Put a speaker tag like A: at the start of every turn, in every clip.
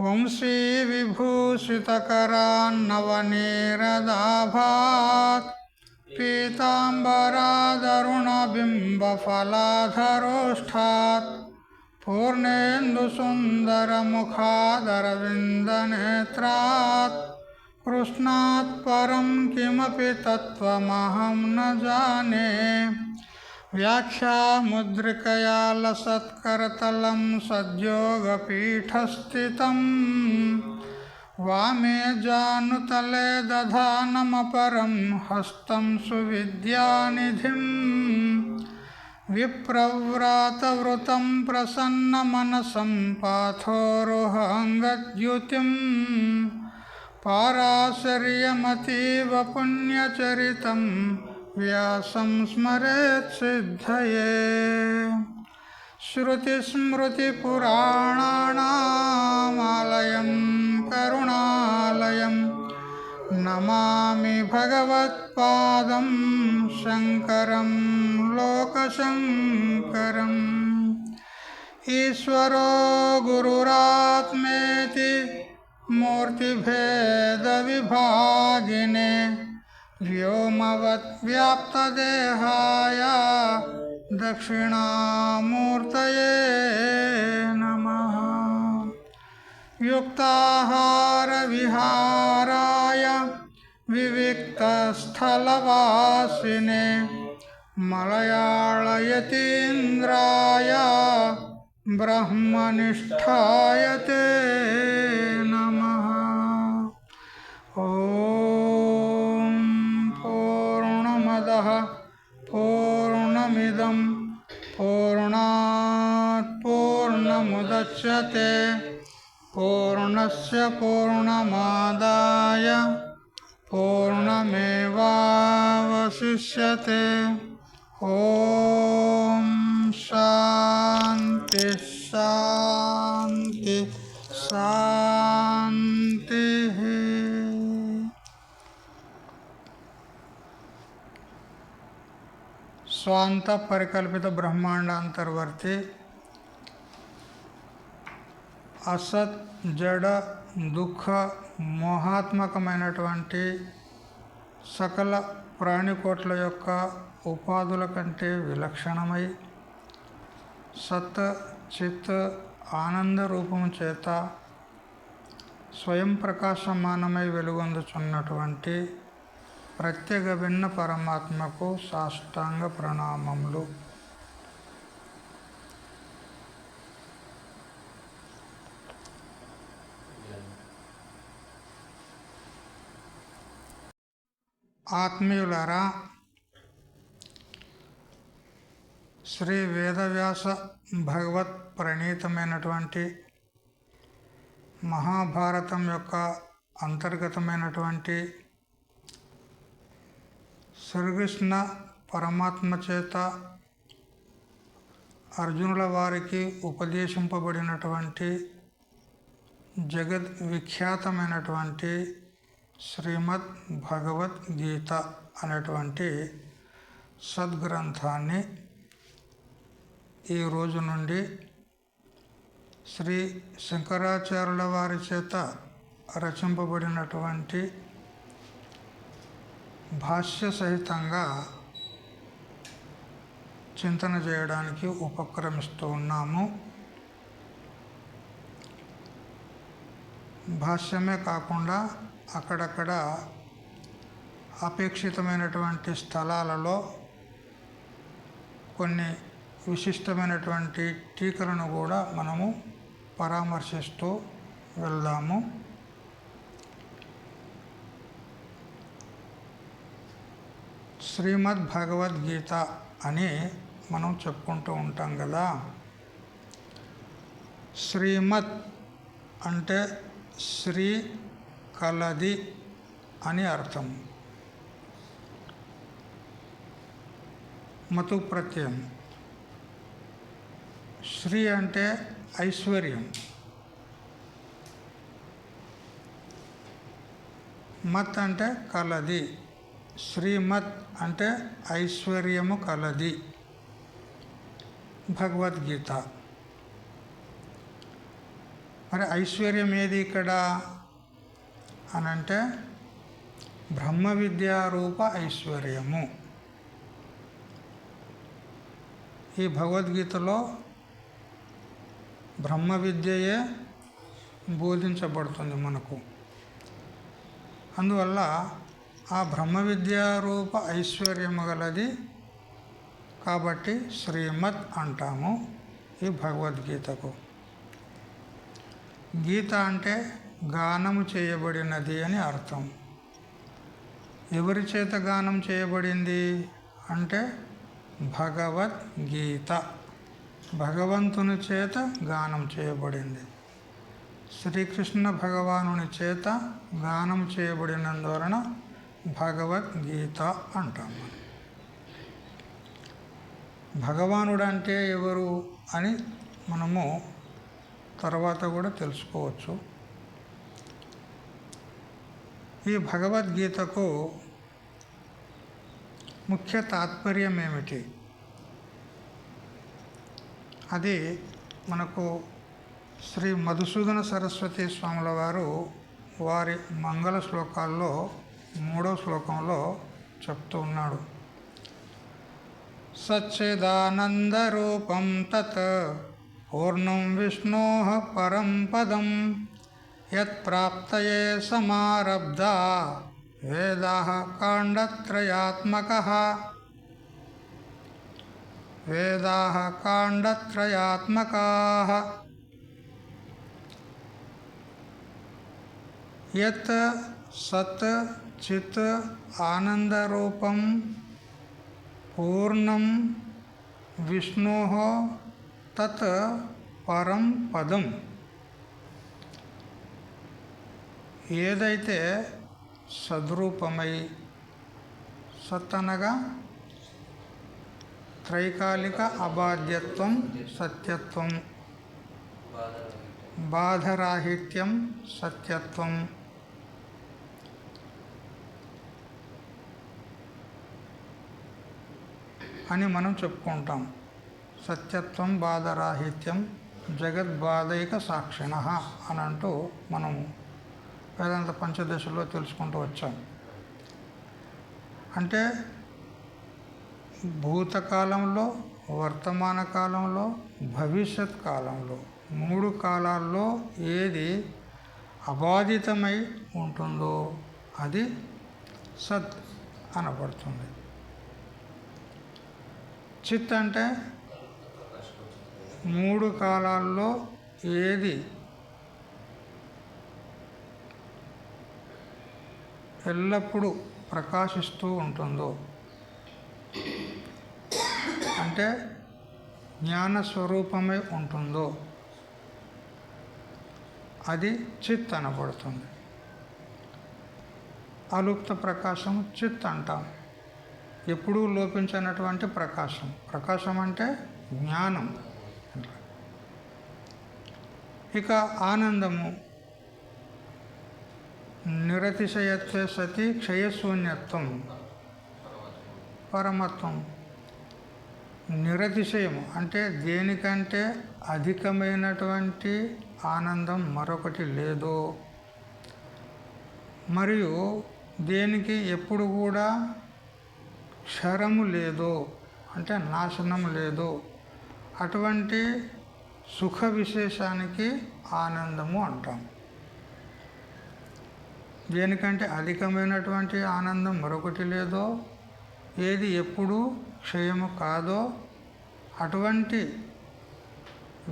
A: వంశీ విభూషితకరాన్నవనీరదాభాత్ పీతాంబరాదరుణబింబఫలాధరోష్ఠాత్ పూర్ణేन्दుసుन्दరముఖాదరవిन्दనేత్రాత్ కృష్ణాత్ పరం కిమపి తత్వమహం న జానే. వ్యాఖ్యాముద్రికయా లసత్కరతలం సద్యోగపీఠస్థితం వామే జానుతలే దధానమపరం హస్తం సువిద్యానిధిం. విప్రవ్రాతవృతం ప్రసన్నమనసం పాథోరుహాంగద్యుతిం పారాశర్యమతీవ పుణ్యచరితం వ్యాసం స్మరేత్ సిద్ధయే. శ్రుతిస్మృతిపురాణానామాలయం కరుణాలయం నమామి భగవత్పాదం శంకరం లోకశంకరం. ఈశ్వరో గురురాత్మేతి మూర్తిభేదవిభాగినే వ్యోమవద్వ్యాప్తదేహాయ దక్షిణామూర్తయే నమః. యుక్తాహారవిహారాయ వివిక్తస్థలవాసినే మలయాళయతీంద్రాయ బ్రహ్మనిష్ఠాయ తే నమః. ఓం పూర్ణమదః పూర్ణమిదం పూర్ణాత్ పూర్ణముదచ్యతే పూర్ణస్య పూర్ణమాదాయ పూర్ణమేవావశిష్యతే. ఓం శాంతి శాంతి శాంతి. స్వాంత పరికల్పిత బ్రహ్మాండాంతర్వర్తి అసత్ జడ దుఃఖ మోహాత్మకమైనటువంటి సకల ప్రాణికోట్ల యొక్క ఉపాధుల కంటే విలక్షణమై సత్ చిత్ ఆనంద రూపము చేత స్వయం ప్రకాశమానమై వెలుగొందుచున్నటువంటి ప్రత్యేక భిన్న పరమాత్మకు సాష్టాంగ ప్రణామములు. ఆత్మీయులారా, శ్రీ వేదవ్యాస భగవత్ ప్రణీతమైనటువంటి మహాభారతం యొక్క అంతర్గతమైనటువంటి శ్రీకృష్ణ పరమాత్మ చేత అర్జునుల వారికి ఉపదేశింపబడినటువంటి జగద్విఖ్యాతమైనటువంటి శ్రీమద్ భగవద్గీత అనేటువంటి సద్గ్రంథాన్ని ఈ రోజు నుండి శ్రీ శంకరాచార్యుల వారి చేత రచింపబడినటువంటి భాష్య సహితంగా చింతన చేయడానికి ఉపక్రమిస్తూ ఉన్నాము. భాష్యమే కాకుండా అక్కడక్కడ అపేక్షితమైనటువంటి స్థలాలలో కొన్ని విశిష్టమైనటువంటి టీకలను కూడా మనము పరామర్శిస్తూ వెళ్దాము. శ్రీమద్ భగవద్గీత అని మనం చెప్పుకుంటూ ఉంటాం కదా. శ్రీమద్ అంటే శ్రీ కలది అని అర్థం. మతు ప్రత్యయం. శ్రీ అంటే ఐశ్వర్యం, మత్ అంటే కలది. శ్రీమత్ అంటే ఐశ్వర్యము కలది భగవద్గీత. మరి ఐశ్వర్యం ఏది ఇక్కడ అనంటే బ్రహ్మ విద్యారూప ఐశ్వర్యము. ఈ భగవద్గీతలో బ్రహ్మ విద్యయే బోధించబడుతుంది మనకు. అందువల్ల ఆ బ్రహ్మ విద్యారూప ఐశ్వర్యము గలది కాబట్టి శ్రీమత్ అంటాము ఈ భగవద్గీతకు. గీత అంటే గానము చేయబడినది అని అర్థం. ఎవరి చేత గానం చేయబడింది అంటే భగవద్గీత, భగవంతుని చేత గానం చేయబడింది. శ్రీకృష్ణ భగవానుని చేత గానం చేయబడినందువలన భగవద్గీత అంటాం. భగవానుడు అంటే ఎవరు అని మనము తర్వాత కూడా తెలుసుకోవచ్చు. ఈ భగవద్గీతకు ముఖ్య తాత్పర్యం ఏమిటి? అది మనకు శ్రీ మధుసూదన సరస్వతి స్వాముల వారు వారి మంగళ శ్లోకాల్లో 3వ శ్లోకంలో చెప్తూ ఉన్నాడు. సచ్చిదానందరూపం తత్ పూర్ణం విష్ణోః పరం పదం యత్ప్రాప్తయే సమారబ్ధా వేదాః కాండత్రయాత్మకః. వేదాః కాండత్రయాత్మకాః. యత్ సత్ చిత్ ఆనందరూపం పూర్ణం విష్ణోః తత్ పరం పదం. ఏదైతే సద్రూపమై, సత్ అనగా త్రైకాలిక అబాధ్యత్వం, సత్యత్వం, బాధరాహిత్యం, సత్యత్వం, అని మనం చెప్పుకుంటాం. సత్యత్వం, బాధరాహిత్యం, జగద్బాధైక సాక్షిణః అని అంటూ మనం వేదాంత పంచదశలో తెలుసుకుంటూ వచ్చాం. అంటే భూతకాలంలో, వర్తమాన కాలంలో, భవిష్యత్ కాలంలో 3 కాలాల్లో ఏది అబాధితమై ఉంటుందో అది సత్ అనబడుతుంది. చిత్ అంటే 3 కాలాల్లో ఏది ఎల్లప్పుడూ ప్రకాశిస్తూ ఉంటుందో, అంటే జ్ఞానస్వరూపమై ఉంటుందో అది చిత్ అనబడుతుంది. అలుప్త ప్రకాశం చిత్ అంటాం. ఎప్పుడూ లోపించినటువంటి ప్రకాశం. ప్రకాశం అంటే జ్ఞానం. ఇక ఆనందము నిరతిశయత్వే సతి క్షయశూన్యత్వం, పరమత్వం. నిరతిశయము అంటే దేనికంటే అధికమైనటువంటి ఆనందం మరొకటి లేదు, మరియు దేనికి ఎప్పుడు కూడా క్షరము లేదు, అంటే నాశనం లేదు. అటువంటి సుఖ విశేషానికి ఆనందము అంటాం. దేనికంటే అధికమైనటువంటి ఆనందం మరొకటి లేదో, ఏది ఎప్పుడు క్షయము కాదో అటువంటి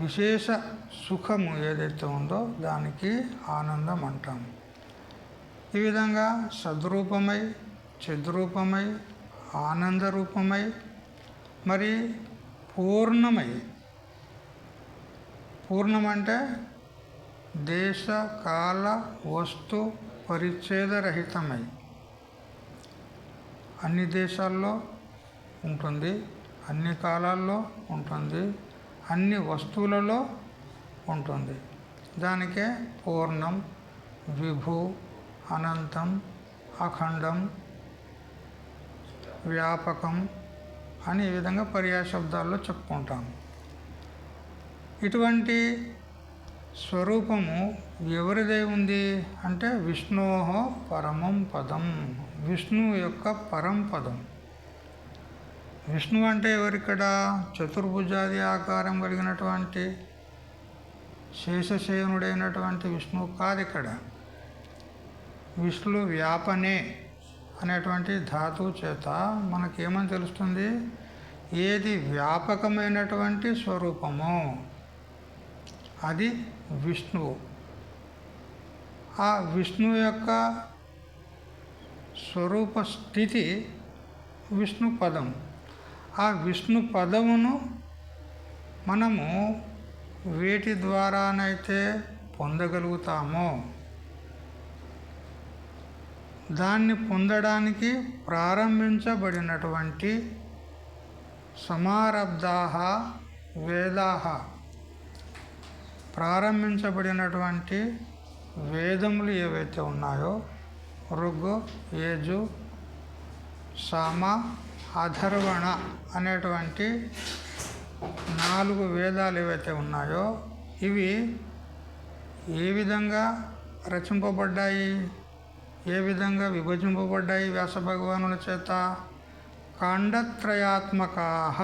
A: విశేష సుఖము ఏదైతే ఉందో దానికి ఆనందం అంటాం. ఈ విధంగా సద్రూపమై, చిద్రూపమై, ఆనందరూపమై మరి పూర్ణమై, పూర్ణమంటే దేశ కాల వస్తు పరిచ్ఛేదరహితమై అన్ని దేశాల్లో ఉంటుంది, అన్ని కాలాల్లో ఉంటుంది, అన్ని వస్తువులలో ఉంటుంది. దానికే పూర్ణం, విభు, అనంతం, అఖండం, వ్యాపకం అని ఈ విధంగా పర్యాయ శబ్దాల్లో చెప్పుకుంటాము. ఇటువంటి స్వరూపము ఎవరిదై ఉంది అంటే విష్ణోహో పరమం పదం, విష్ణువు యొక్క పరంపదం. విష్ణువు అంటే ఎవరిక్కడ? చతుర్భుజాది ఆకారం కలిగినటువంటి శేషశయనుడైనటువంటి విష్ణువు కాదు. ఇక్కడ విష్ణు వ్యాపనే అనేటువంటి ధాతువు చేత మనకేమని తెలుస్తుంది? ఏది వ్యాపకమైనటువంటి స్వరూపమో అది విష్ణువు. ఆ విష్ణువు యొక్క స్వరూప స్థితి విష్ణు పదం. ఆ విష్ణు పదమును మనము వేటి ద్వారానైతే పొందగలుగుతామో దాన్ని పొందడానికి ప్రారంభించబడినటువంటి సమారబ్ధాః వేదాః, ప్రారంభించబడినటువంటి వేదములు ఏవైతే ఉన్నాయో ఋగ్, యజు, సామ, అథర్వణ అనేటువంటి 4 వేదాలు ఏవైతే ఉన్నాయో ఇవి ఏ విధంగా రచింపబడ్డాయి, ఏ విధంగా విభజింపబడ్డాయి వ్యాస భగవానుల చేత? ఖండత్రయాత్మకాః,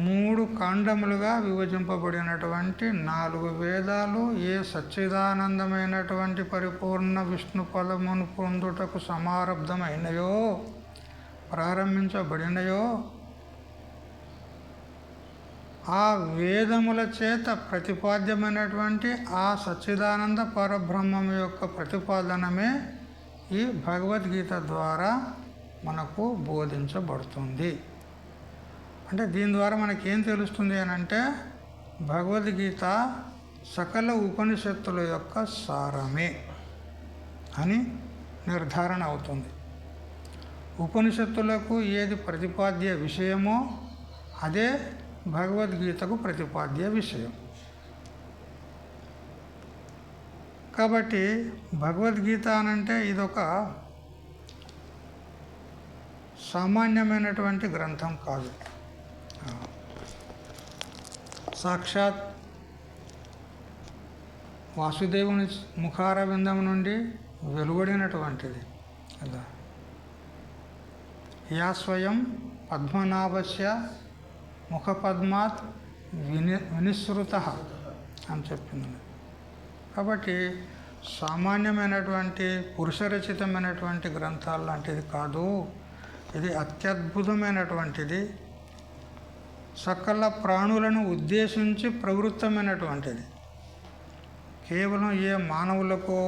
A: 3 ఖండములుగా విభజింపబడినటువంటి 4 వేదాలు ఏ సచ్చిదానందమైనటువంటి పరిపూర్ణ విష్ణు పదమును పొందుటకు సమారబ్ధమైనయో, ప్రారంభించబడినయో ఆ వేదముల చేత ప్రతిపాద్యమైనటువంటి ఆ సచ్చిదానంద పరబ్రహ్మం యొక్క ప్రతిపాదనమే ఈ భగవద్గీత ద్వారా మనకు బోధించబడుతుంది. అంటే దీని ద్వారా మనకేం తెలుస్తుంది అని అంటే భగవద్గీత సకల ఉపనిషత్తుల యొక్క సారమే అని నిర్ధారణ అవుతుంది. ఉపనిషత్తులకు ఏది ప్రతిపాద్య విషయమో అదే భగవద్గీతకు ప్రతిపాద్య విషయం. కాబట్టి భగవద్గీత అనంటే ఇదొక సామాన్యమైనటువంటి గ్రంథం కాదు. సాక్షాత్ వాసుదేవుని ముఖారవిందం నుండి వెలువడినటువంటిది కదా. యా స్వయం పద్మనాభస్య ముఖపద్మాత్ వినిసృత అని చెప్పింది. కాబట్టి సామాన్యమైనటువంటి పురుషరచితమైనటువంటి గ్రంథాలు లాంటిది కాదు. ఇది అత్యద్భుతమైనటువంటిది, సకల ప్రాణులను ఉద్దేశించి ప్రవృత్తమైనటువంటిది. కేవలం ఏ మానవులకో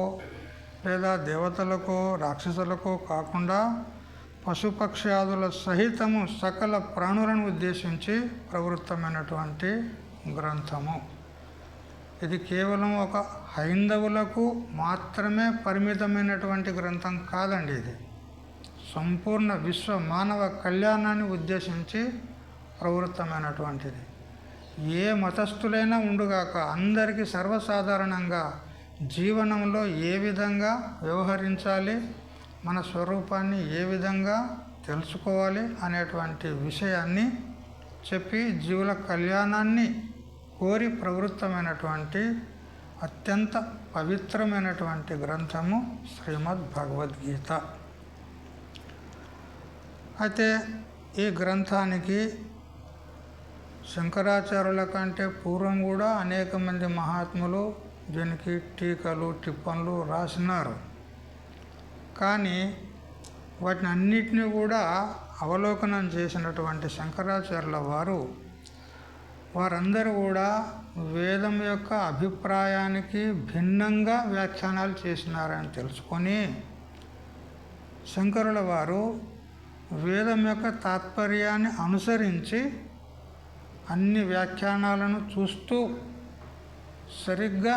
A: లేదా దేవతలకో రాక్షసులకో కాకుండా పశుపక్ష్యాదుల సహితము సకల ప్రాణులను ఉద్దేశించి ప్రవృత్తమైనటువంటి గ్రంథము. ఇది కేవలం ఒక హైందవులకు మాత్రమే పరిమితమైనటువంటి గ్రంథం కాదండి. ఇది సంపూర్ణ విశ్వ మానవ కళ్యాణాన్ని ఉద్దేశించి ప్రవృత్తమైనటువంటిది. ఏ మతస్థులైనా ఉండుగాక అందరికీ సర్వసాధారణంగా జీవనంలో ఏ విధంగా వ్యవహరించాలి, మన స్వరూపాన్ని ఏ విధంగా తెలుసుకోవాలి అనేటువంటి విషయాన్ని చెప్పి జీవుల కళ్యాణాన్ని కోరి ప్రవృత్తమైనటువంటి అత్యంత పవిత్రమైనటువంటి గ్రంథము శ్రీమద్ భగవద్గీత. అయితే ఈ గ్రంథానికి శంకరాచార్యుల కంటే పూర్వం కూడా అనేక మంది మహాత్ములు దీనికి టీకలు టిప్పన్లు రాసినారు. కానీ వాటిని అన్నిటినీ కూడా అవలోకనం చేసినటువంటి శంకరాచార్యుల వారందరూ కూడా వేదం యొక్క అభిప్రాయానికి భిన్నంగా వ్యాఖ్యానాలు చేసినారని తెలుసుకొని శంకరుల వారు వేదం యొక్క తాత్పర్యాన్ని అనుసరించి అన్ని వ్యాఖ్యానాలను చూస్తూ సరిగ్గా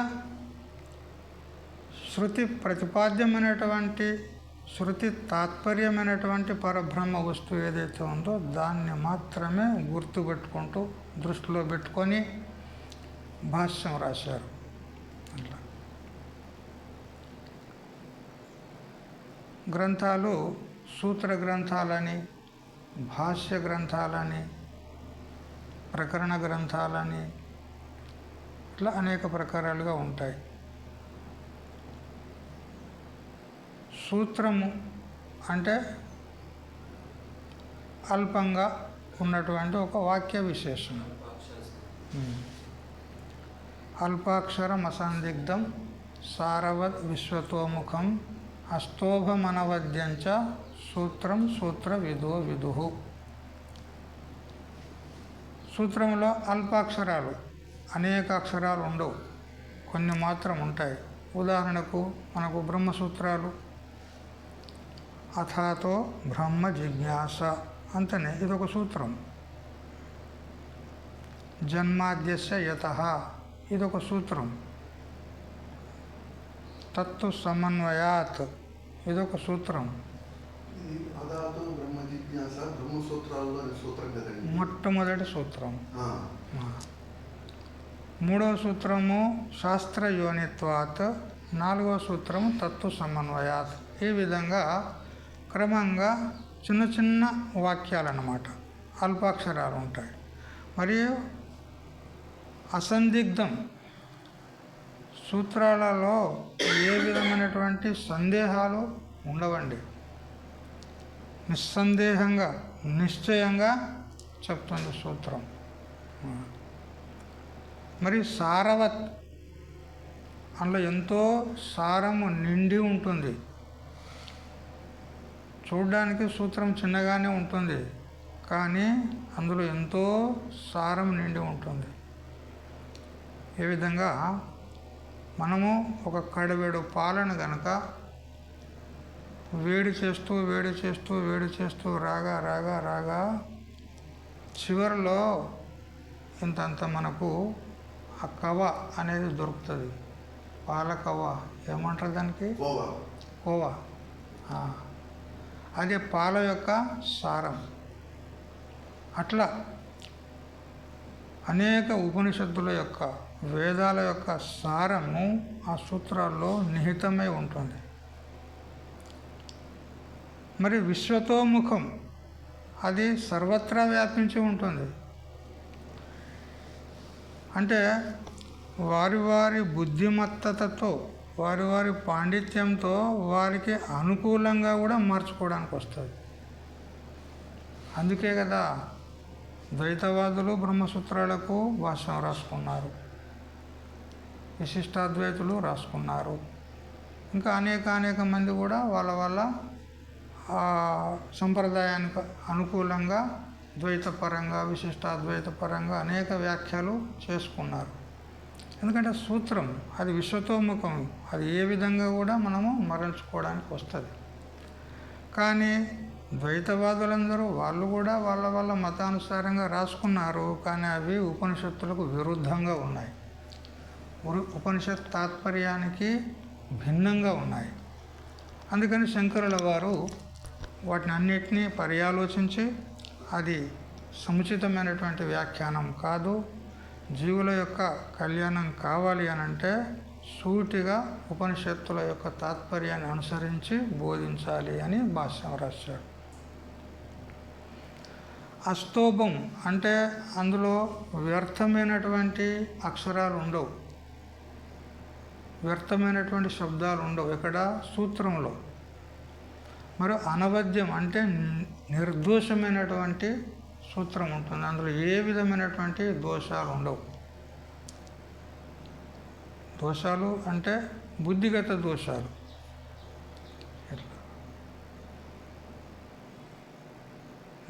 A: శృతి ప్రతిపాద్యమైనటువంటి శృతి తాత్పర్యమైనటువంటి పరబ్రహ్మ వస్తువు ఏదైతే ఉందో దాన్ని మాత్రమే గుర్తుపెట్టుకుంటూ దృష్టిలో పెట్టుకొని భాష్యం రాశారు. అట్లా గ్రంథాలు సూత్ర గ్రంథాలని, భాష్య గ్రంథాలని, ప్రకరణ గ్రంథాలని ఇట్లా అనేక ప్రకారాలుగా ఉంటాయి. సూత్రము అంటే అల్పంగా ఉన్నటువంటి ఒక వాక్య విశేషణం. అల్పాక్షరం అసందిగ్ధం సారవద్ విశ్వతోముఖం అస్తోభమనవద్యంచ సూత్రం సూత్ర విదో విదుహు. సూత్రంలో అల్పాక్షరాలు, అనేక అక్షరాలు ఉండవు, కొన్ని మాత్రం ఉంటాయి. ఉదాహరణకు మనకు బ్రహ్మసూత్రాలు అథాతో బ్రహ్మ జిజ్ఞాస అంతనే ఇదొక సూత్రం. జన్మాద్యస్య యతః ఇదొక సూత్రం. తత్తు సమన్వయాత్ ఇదొక సూత్రం. మొట్టమొదటి సూత్రం. మూడవ సూత్రము శాస్త్రయోనిత్వాత్, నాలుగవ సూత్రము తత్తు సమన్వయాత్. ఈ విధంగా క్రమంగా చిన్న చిన్న వాక్యాలు అన్నమాట, అల్పాక్షరాలు ఉంటాయి. మరియు అసందిగ్ధం, సూత్రాలలో ఏ విధమైనటువంటి సందేహాలు ఉండవండి, నిస్సందేహంగా నిశ్చయంగా చెప్తుంది సూత్రం. మరి సారవత్, అందులో ఎంతో సారము నిండి ఉంటుంది. చూడడానికి సూత్రం చిన్నగానే ఉంటుంది, కానీ అందులో ఎంతో సారం నిండి ఉంటుంది. ఏ విధంగా మనము ఒక కడవేడు పాలను గనక వేడి చేస్తూ వేడి చేస్తూ వేడి చేస్తూ రాగా రాగా రాగా చివరిలో ఇంతంత మనకు ఆ కవ అనేది దొరుకుతుంది. పాల కవ ఏమంటారు దానికి? కోవా. అదే పాల యొక్క సారం. అట్లా అనేక ఉపనిషత్తుల యొక్క, వేదాల యొక్క సారము ఆ సూత్రాల్లో నిహితమై ఉంటుంది. మరి విశ్వతోముఖం, అది సర్వత్రా వ్యాపించి ఉంటుంది. అంటే వారి వారి బుద్ధిమత్తతతో, వారి వారి పాండిత్యంతో వారికి అనుకూలంగా కూడా మార్చుకోవడానికి వస్తుంది. అందుకే కదా ద్వైతవాదులు బ్రహ్మసూత్రాలకు భాష్యం రాసుకున్నారు, విశిష్టాద్వైతులు రాసుకున్నారు, ఇంకా అనేక మంది కూడా వాళ్ళ సంప్రదాయానికి అనుకూలంగా ద్వైతపరంగా విశిష్టాద్వైతపరంగా అనేక వ్యాఖ్యలు చేసుకున్నారు. ఎందుకంటే సూత్రం అది విశ్వతోముఖం, అది ఏ విధంగా కూడా మనము మరల్చుకోవడానికి వస్తుంది. కానీ ద్వైతవాదులందరూ వాళ్ళు కూడా వాళ్ళ మతానుసారంగా రాసుకున్నారు, కానీ అవి ఉపనిషత్తులకు విరుద్ధంగా ఉన్నాయి, ఉపనిషత్ తాత్పర్యానికి భిన్నంగా ఉన్నాయి. అందుకని శంకరుల వారు వాటిని అన్నిటినీ పర్యాలోచించి అది సముచితమైనటువంటి వ్యాఖ్యానం కాదు, జీవుల యొక్క కళ్యాణం కావాలి అనంటే సూటిగా ఉపనిషత్తుల యొక్క తాత్పర్యాన్ని అనుసరించి బోధించాలి అని భాష్యం రాశాడు. అస్తోభం అంటే అందులో వ్యర్థమైనటువంటి అక్షరాలు ఉండవు, వ్యర్థమైనటువంటి శబ్దాలు ఉండవు ఇక్కడ సూత్రంలో. మరి అనవద్యం అంటే నిర్దోషమైనటువంటి సూత్రం ఉంటుంది, అందులో ఏ విధమైనటువంటి దోషాలు ఉండవు. దోషాలు అంటే బుద్ధిగత దోషాలు.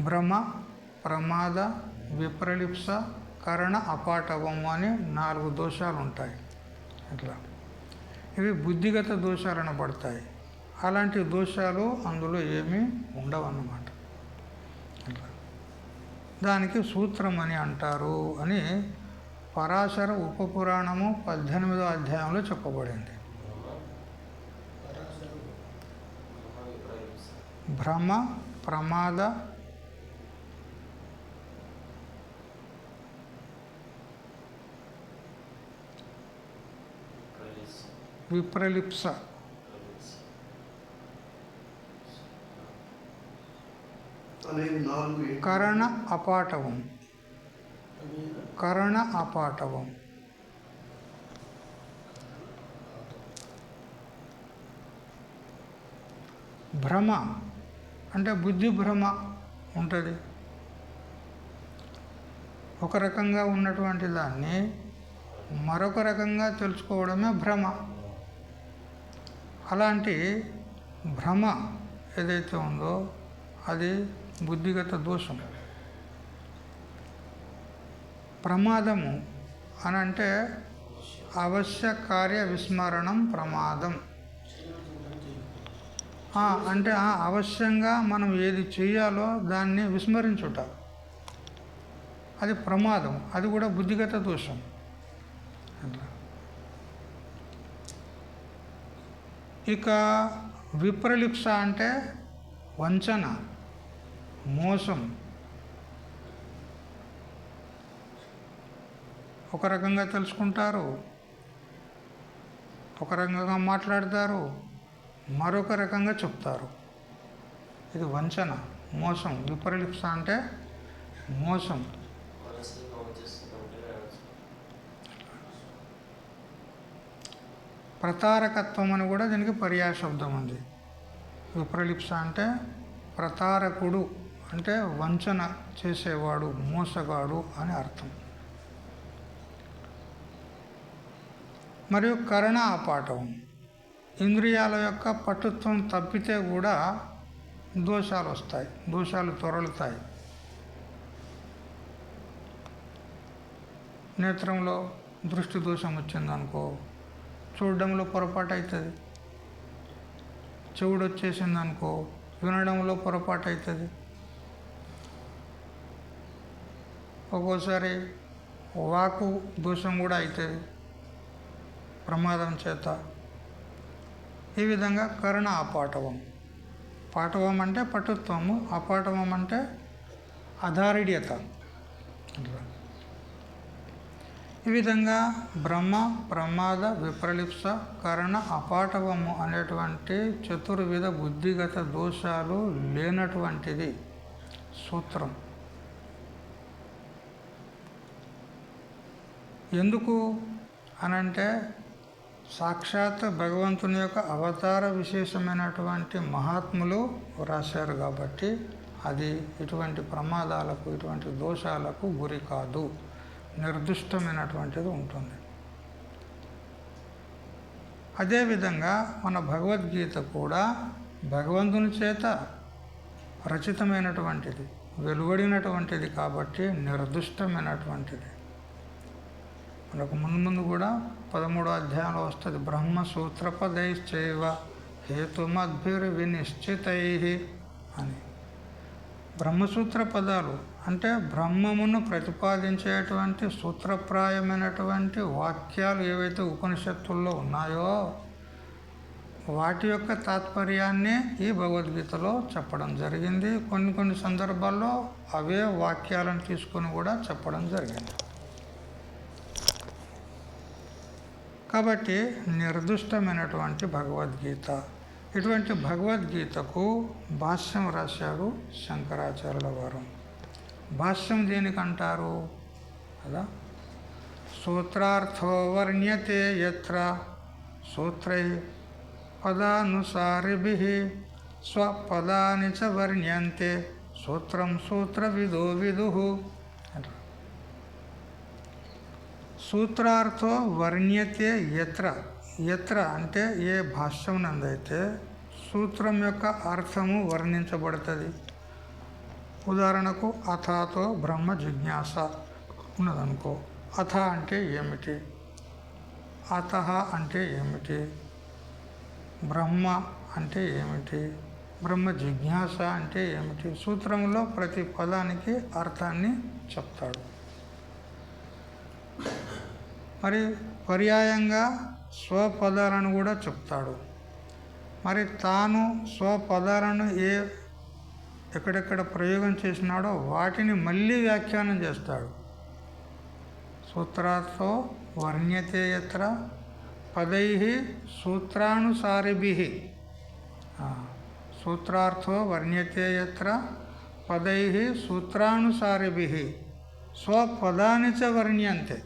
A: భ్రమ, ప్రమాద, విప్రలిప్స, కరణ అపాటవము అని 4 దోషాలు ఉంటాయి. ఇట్లా ఇవి బుద్ధిగత దోషాలు అనబడతాయి. అలాంటి దోషాలు అందులో ఏమీ ఉండవన్నమాట. దానికి సూత్రం అని అంటారు అని పరాశర ఉపపురాణము 18వ అధ్యాయంలో చెప్పబడింది. భ్రమ, ప్రమాద, విప్రలిప్స, కరణ అపాటవం. కరణ అపాటవం భ్రమ అంటే బుద్ధి భ్రమ ఉంటుంది. ఒక రకంగా ఉన్నటువంటి దాన్ని మరొక రకంగా తెలుసుకోవడమే భ్రమ. అలాంటి భ్రమ ఏదైతే ఉందో అది బుద్ధిగత దోషం. ప్రమాదము అని అంటే అవశ్య కార్య విస్మరణం ప్రమాదం. అంటే అవశ్యంగా మనం ఏది చేయాలో దాన్ని విస్మరించుట, అది ప్రమాదం. అది కూడా బుద్ధిగత దోషం. ఇక విప్రలిప్స అంటే వంచన, మోసం. ఒక రకంగా తెలుసుకుంటారు, ఒక రకంగా మాట్లాడతారు, మరొక రకంగా చెప్తారు. ఇది వంచన, మోసం. విపరీలిప్స అంటే మోసం. ప్రతారకత్వం అని కూడా దీనికి పర్యాయ శబ్దం ఉంది. విప్రలిప్స అంటే ప్రతారకుడు అంటే వంచన చేసేవాడు, మోసగాడు అని అర్థం. మరియు కరణ అపాటవం, ఇంద్రియాల యొక్క పటుత్వం తప్పితే కూడా దోషాలు వస్తాయి, దోషాలు తొరలుతాయి. నేత్రంలో దృష్టి దోషం వచ్చిందనుకో, చూడడంలో పొరపాటు అవుతుంది. చెవుడు వచ్చేసిందనుకో, వినడంలో పొరపాటు అవుతుంది. ఒక్కోసారి వాకు దోషం కూడా అవుతుంది ప్రమాదం చేత. ఈ విధంగా కరణ అపాటవం. పాటవం అంటే పటుత్వము, అపాటవం అంటే అధారిడ్యత. ఈ విధంగా బ్రహ్మ, ప్రమాద, విప్రలిప్స, కరణ అపాటవము అనేటువంటి చతుర్విధ బుద్ధిగత దోషాలు లేనటువంటిది సూత్రం. ఎందుకు అనంటే సాక్షాత్ భగవంతుని యొక్క అవతార విశేషమైనటువంటి మహాత్ములు రాశారు కాబట్టి అది ఇటువంటి ప్రమాదాలకు, ఇటువంటి దోషాలకు గురి కాదు, నిర్దిష్టమైనటువంటిది ఉంటుంది. అదేవిధంగా మన భగవద్గీత కూడా భగవంతుని చేత రచితమైనటువంటిది, వెలువడినటువంటిది కాబట్టి నిర్దిష్టమైనటువంటిది. మనకు ముందు కూడా 13వ అధ్యాయంలో వస్తుంది, బ్రహ్మసూత్రపదైశ్చైవ హేతుమద్భిర్వినిశ్చితై అని. బ్రహ్మసూత్ర పదాలు అంటే బ్రహ్మమును ప్రతిపాదించేటువంటి సూత్రప్రాయమైనటువంటి వాక్యాలు ఏవైతే ఉపనిషత్తుల్లో ఉన్నాయో వాటి యొక్క తాత్పర్యాన్ని ఈ భగవద్గీతలో చెప్పడం జరిగింది. కొన్ని సందర్భాల్లో అవే వాక్యాలను తీసుకొని కూడా చెప్పడం జరిగింది. కాబట్టి నిర్దిష్టమైనటువంటి భగవద్గీత. ఇటువంటి భగవద్గీతకు భాష్యం రాశాడు శంకరాచార్యుల వారు. భాష్యం దేనికంటారు కదా, సూత్రార్థో వర్ణ్యతే యత్ర సూత్రై పదానుసారిభిః స్వపదాని చ వర్ణ్యంతే సూత్రం సూత్రవిదో విదుః. సూత్రార్థో వర్ణ్యతే యత్ర. యత్ర అంటే ఏ భాష్యం నందైతే సూత్రం యొక్క అర్థము వర్ణించబడుతుంది. ఉదాహరణకు అథాతో బ్రహ్మ జిజ్ఞాస ఉన్నదనుకో, అథ అంటే ఏమిటి, అతః అంటే ఏమిటి, బ్రహ్మ అంటే ఏమిటి, బ్రహ్మ జిజ్ఞాస అంటే ఏమిటి? సూత్రంలో ప్రతి పదానికి అర్థాన్ని చెప్తాడు. మరి పర్యాయంగా స్వపదాలను కూడా చెప్తాడు. మరి తాను స్వపదాలను ఎక్కడెక్కడ ప్రయోగం చేసినాడో వాటిని మళ్ళీ వ్యాఖ్యానం చేస్తాడు. సూత్రార్థో వర్ణ్యతే యత్ర పదై సూత్రానుసారిభిః. సూత్రార్థో వర్ణ్యతే యత్ర పదై సూత్రానుసారిభిః స్వపదాని చ వర్ణ్యంతే.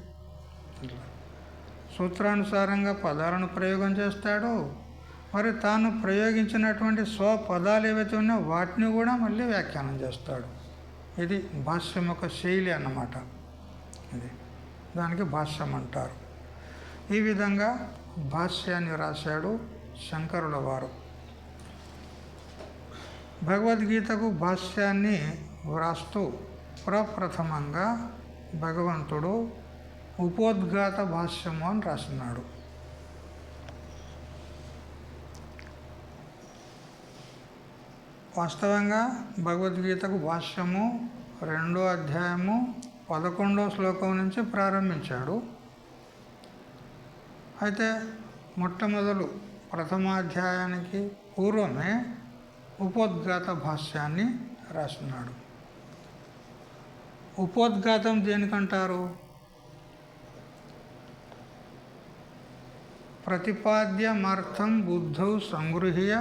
A: సూత్రానుసారంగా పదాలను ప్రయోగం చేస్తాడు. మరి తాను ప్రయోగించినటువంటి స్వపదాలు ఏవైతే ఉన్నాయో వాటిని కూడా మళ్ళీ వ్యాఖ్యానం చేస్తాడు. ఇది భాష్యం యొక్క శైలి అన్నమాట. ఇది దానికి భాష్యం అంటారు. ఈ విధంగా భాష్యాన్ని రాశాడు శంకరుల వారు. భగవద్గీతకు భాష్యాన్ని వ్రాస్తూ ప్రప్రథమంగా భగవంతుడు ఉపోద్ఘాత భాష్యము అని రాసినాడు. వాస్తవంగా భగవద్గీతకు భాష్యము 2వ అధ్యాయము 11వ శ్లోకం నుంచి ప్రారంభించాడు. అయితే మొట్టమొదలు ప్రథమాధ్యాయానికి పూర్వమే ఉపోద్ఘాత భాష్యాన్ని రాసినాడు. ఉపోద్ఘాతం దేనికంటారు? ప్రతిపాద్యమర్థం బుద్ధౌ సంగృహ్య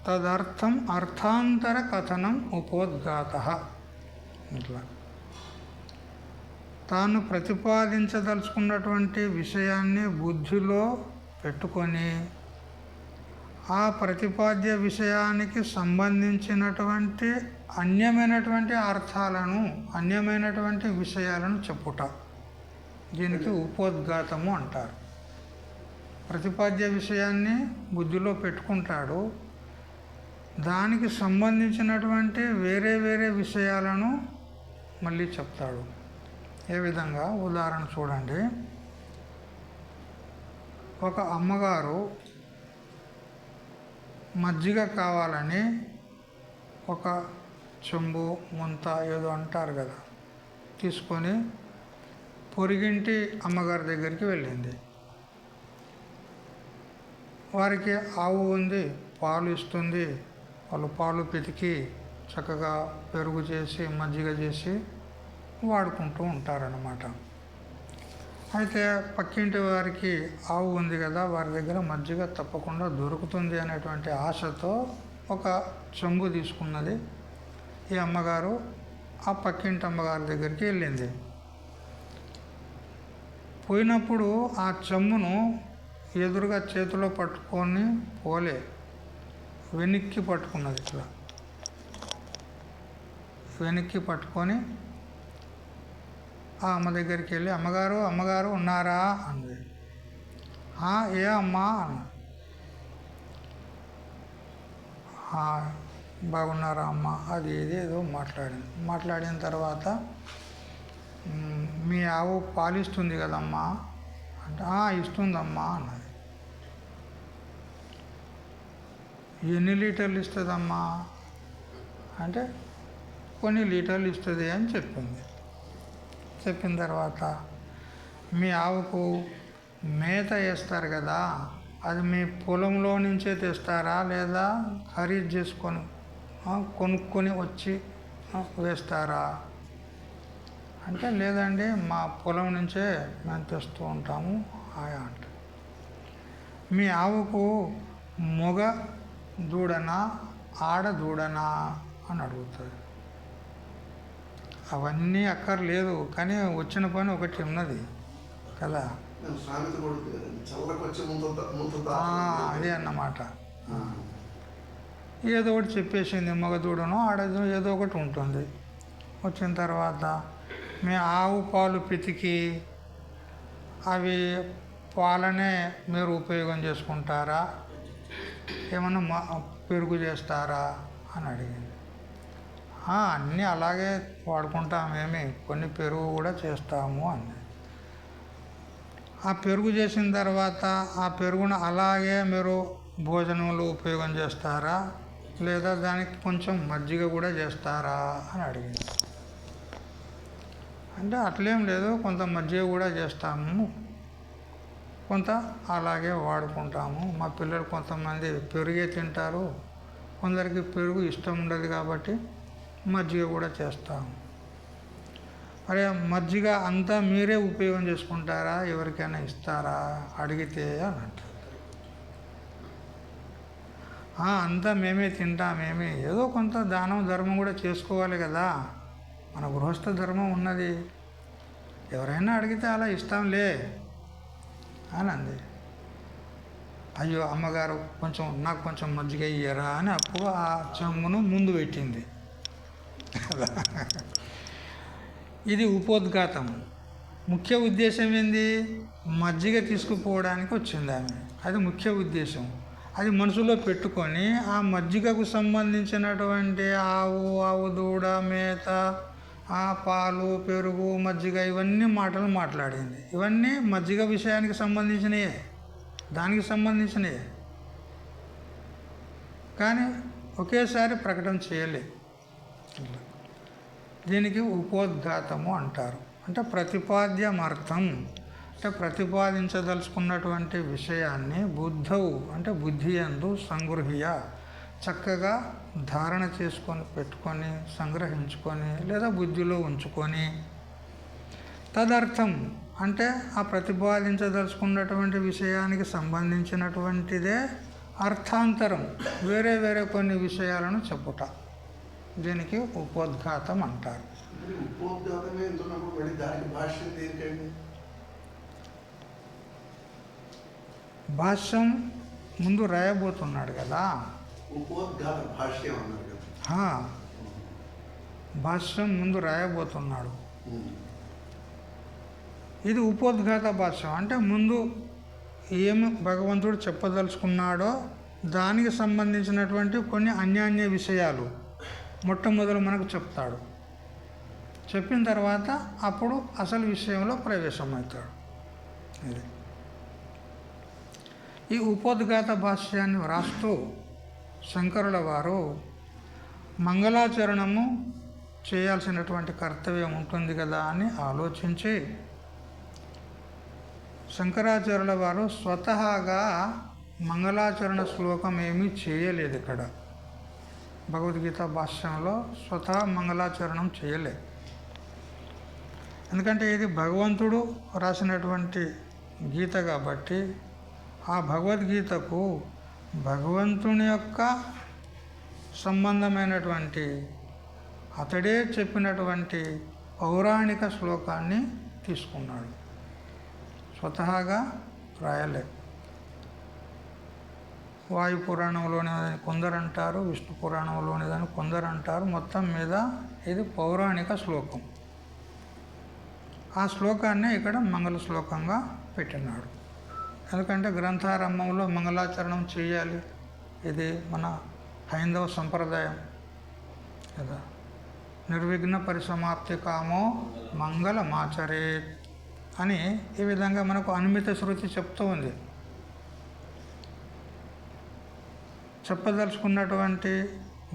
A: తదర్థం అర్థాంతర కథనం ఉపోద్ఘాతః. ఇట్లా తాను ప్రతిపాదించదలుచుకున్నటువంటి విషయాన్ని బుద్ధిలో పెట్టుకొని ఆ ప్రతిపాద్య విషయానికి సంబంధించినటువంటి అన్యమైనటువంటి అర్థాలను, అన్యమైనటువంటి విషయాలను చెప్పుట, దీనికి ఉపోద్ఘాతము అంటారు. ప్రతిపాద్య విషయాన్ని బుద్ధిలో పెట్టుకుంటాడు, దానికి సంబంధించినటువంటి వేరే వేరే విషయాలను మళ్ళీ చెప్తాడు. ఏ విధంగా? ఉదాహరణ చూడండి. ఒక అమ్మగారు మజ్జిగ కావాలని ఒక చెంబు ముంత ఏదో అంటారు కదా, తీసుకొని పొరిగింటి అమ్మగారి దగ్గరికి వెళ్ళింది. వారికి ఆవు ఉంది, పాలు ఇస్తుంది. వాళ్ళు పాలు పితికి చక్కగా పెరుగు చేసి మజ్జిగ చేసి వాడుకుంటూ ఉంటారన్నమాట. అయితే పక్కింటి వారికి ఆవు ఉంది కదా, వారి దగ్గర మజ్జిగ తప్పకుండా దొరుకుతుంది అనేటువంటి ఆశతో ఒక చెంబు తీసుకున్నది. ఈ అమ్మగారు ఆ పక్కింటి అమ్మగారి దగ్గరికి వెళ్ళింది. పోయినప్పుడు ఆ చెంబును ఎదురుగా చేతిలో పట్టుకొని పోలే, వెనక్కి పట్టుకున్నది. ఇట్లా వెనక్కి పట్టుకొని ఆ అమ్మ దగ్గరికి వెళ్ళి, అమ్మగారు అమ్మగారు ఉన్నారా అన్నది. ఏ అమ్మా అన్న. బాగున్నారా అమ్మ, అది ఇది ఏదో మాట్లాడింది. మాట్లాడిన తర్వాత మీ ఆవు పాలిస్తుంది కదమ్మా అంటే ఇస్తుందమ్మా అన్నది. ఎన్ని లీటర్లు ఇస్తుందమ్మా అంటే కొన్ని లీటర్లు ఇస్తుంది అని చెప్పింది. చెప్పిన తర్వాత మీ ఆవుకు మేత వేస్తారు కదా, అది మీ పొలంలో నుంచే తెస్తారా లేదా ఖరీదు చేసుకొని కొనుక్కొని వచ్చి వేస్తారా అంటే, లేదండి మా పొలం నుంచే మేము తెస్తూ ఉంటాము అంటే. మీ ఆవుకు మొగ దూడనా ఆడ దూడనా అని అడుగుతుంది. అవన్నీ అక్కర్లేదు, కానీ వచ్చిన పని ఒకటి ఉన్నది కదా, అదే అన్నమాట. ఏదో ఒకటి చెప్పేసింది, మగ దూడనో ఆడదో ఏదో ఒకటి ఉంటుంది. వచ్చిన తర్వాత మీ ఆవు పాలు పితికి అవి పాలనే మీరు ఉపయోగం చేసుకుంటారా, ఏమన్నా పెరుగు చేస్తారా అని అడిగింది. అన్నీ అలాగే వాడుకుంటామేమి, కొన్ని పెరుగు కూడా చేస్తాము అంది. ఆ పెరుగు చేసిన తర్వాత ఆ పెరుగును అలాగే మీరు భోజనంలో ఉపయోగం చేస్తారా లేదా దానికి కొంచెం మజ్జిగ కూడా చేస్తారా అని అడిగింది. అంటే అట్లేం లేదు, కొంత మజ్జిగ కూడా చేస్తాము, కొంత అలాగే వాడుకుంటాము. మా పిల్లలు కొంతమంది పెరుగే తింటారు, కొందరికి పెరుగు ఇష్టం ఉండదు కాబట్టి మజ్జిగ కూడా చేస్తాము. మరి మజ్జిగ అంతా మీరే ఉపయోగం చేసుకుంటారా, ఎవరికైనా ఇస్తారా అడిగితే అని అంటారు. అంతా మేమే తింటామేమి, ఏదో కొంత దానం ధర్మం కూడా చేసుకోవాలి కదా, మన గృహస్థ ధర్మం ఉన్నది, ఎవరైనా అడిగితే అలా ఇస్తాంలే అని అంది. అయ్యో అమ్మగారు నాకు కొంచెం మజ్జిగ ఇయ్యరా అని అప్పుడు ఆ చెంబును ముందు పెట్టింది. ఇది ఉపోద్ఘాతం. ముఖ్య ఉద్దేశం ఏంది? మజ్జిగ తీసుకుపోవడానికి వచ్చింది ఆమె, అది ముఖ్య ఉద్దేశం. అది మనసులో పెట్టుకొని ఆ మజ్జిగకు సంబంధించినటువంటి ఆవు దూడ, మేత, పాలు, పెరుగు, మజ్జిగ ఇవన్నీ మాటలు మాట్లాడింది. ఇవన్నీ మజ్జిగ విషయానికి సంబంధించినయే, దానికి సంబంధించినయే, కానీ ఒకేసారి ప్రకటన చేయలే. దీనికి ఉపోద్ఘాతము అంటారు. అంటే ప్రతిపాద్యమర్థం, అంటే ప్రతిపాదించదలుచుకున్నటువంటి విషయాన్ని బుద్ధవు అంటే బుద్ధి యందు సంగృహ్య చక్కగా ధారణ చేసుకొని పెట్టుకొని సంగ్రహించుకొని లేదా బుద్ధిలో ఉంచుకొని, తదర్థం అంటే ఆ ప్రతిపాదించదలుచుకున్నటువంటి విషయానికి సంబంధించినటువంటిదే అర్థాంతరం, వేరే వేరే కొన్ని విషయాలను చెప్పుట, దీనికి ఉపోద్ఘాతం అంటారు. భాష్యం ముందు రాయబోతున్నాడు కదా, భాష్యం ముందు రాయబోతున్నాడు. ఇది ఉపోద్ఘాత భాష్యం, అంటే ముందు ఏమి భగవంతుడు చెప్పదలుచుకున్నాడో దానికి సంబంధించినటువంటి కొన్ని అన్యాన్య విషయాలు మొట్టమొదలు మనకు చెప్తాడు. చెప్పిన తర్వాత అప్పుడు అసలు విషయంలో ప్రవేశమవుతాడు. ఇది ఈ ఉపోద్ఘాత భాష్యాన్ని వ్రాస్తూ శంకరుల వారు మంగళాచరణము చేయాల్సినటువంటి కర్తవ్యం ఉంటుంది కదా అని ఆలోచించి శంకరాచార్యుల వారు స్వతహాగా మంగళాచరణ శ్లోకం ఏమీ చేయలేదు. ఇక్కడ భగవద్గీత భాష్యంలో స్వతహా మంగళాచరణం చేయలేదు. ఎందుకంటే ఇది భగవంతుడు రాసినటువంటి గీత కాబట్టి ఆ భగవద్గీతకు భగవంతుని యొక్క సంబంధమైనటువంటి అతడే చెప్పినటువంటి పౌరాణిక శ్లోకాన్ని తీసుకున్నాడు, స్వతహాగా రాయలే. వాయు పురాణంలోనిదని కొందరు అంటారు, విష్ణు పురాణంలోనిదని కొందరు అంటారు. మొత్తం మీద ఇది పౌరాణిక శ్లోకం. ఆ శ్లోకాన్ని ఇక్కడ మంగళ శ్లోకంగా పెట్టినాడు. ఎందుకంటే గ్రంథారంభంలో మంగళాచరణం చేయాలి, ఇది మన హైందవ సంప్రదాయం కదా. నిర్విఘ్న పరిసమాప్తి కామో మంగళమాచరేత్ అని ఈ విధంగా మనకు అనుమిత శృతి చెప్తూ ఉంది. చెప్పదలుచుకున్నటువంటి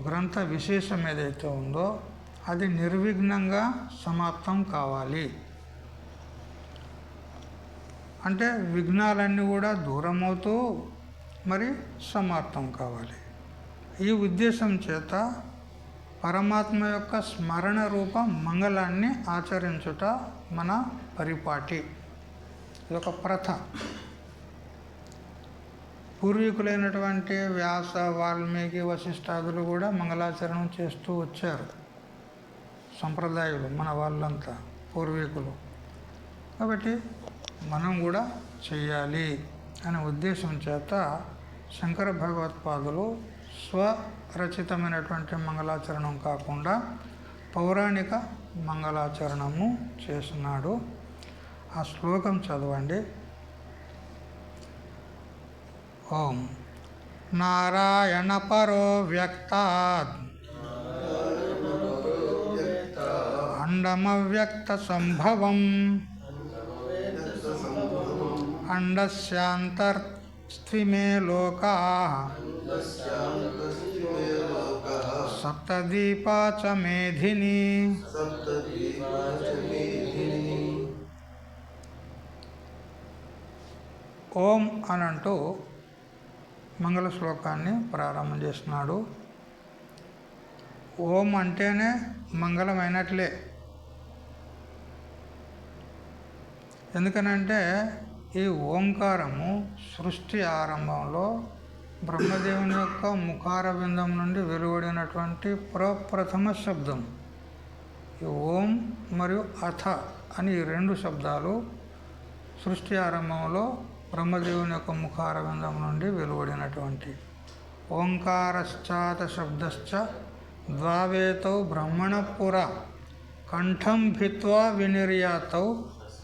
A: గ్రంథ విశేషం ఏదైతే ఉందో అది నిర్విఘ్నంగా సమాప్తం కావాలి. అంటే విఘ్నాలన్నీ కూడా దూరమవుతూ మరి సమాప్తం కావాలి. ఈ ఉద్దేశం చేత పరమాత్మ యొక్క స్మరణ రూప మంగళాన్ని ఆచరించుట మన పరిపాటి, ఇదొక ప్రథ. పూర్వీకులైనటువంటి వ్యాస, వాల్మీకి, వశిష్ఠాదులు కూడా మంగళాచరణం చేస్తూ వచ్చారు. సంప్రదాయులు మన వాళ్ళంతా పూర్వీకులు కాబట్టి మనం కూడా చెయ్యాలి అనే ఉద్దేశం చేత శంకర భగవత్పాదులు స్వరచితమైనటువంటి మంగళాచరణం కాకుండా పౌరాణిక మంగళాచరణము చేస్తున్నాడు. ఆ శ్లోకం చదవండి. ఓం నారాయణ పరో వ్యక్తాద్ అండమవ్యక్త సంభవం అండస్యాంతర్ స్థిమే లోకాః సప్తదీపా చ మేధిని. ఓం అని అంటూ మంగళ శ్లోకాన్ని ప్రారంభం చేస్తున్నాడు. ఓం అంటేనే మంగళమైనట్లే. ఎందుకనంటే ఈ ఓంకారము సృష్టి ఆరంభంలో బ్రహ్మదేవుని యొక్క ముఖార బిందం నుండి వెలువడినటువంటి ప్రప్రథమ శబ్దం. ఈ ఓం మరియు అథ అని ఈ రెండు శబ్దాలు సృష్టి ఆరంభంలో బ్రహ్మదేవుని యొక్క ముఖార బిందం నుండి వెలువడినటువంటి. ఓంకారశ్చాత శబ్దశ్చ ద్వావేతౌ బ్రహ్మణపుర కంఠం భిత్వా వినిర్యాతౌ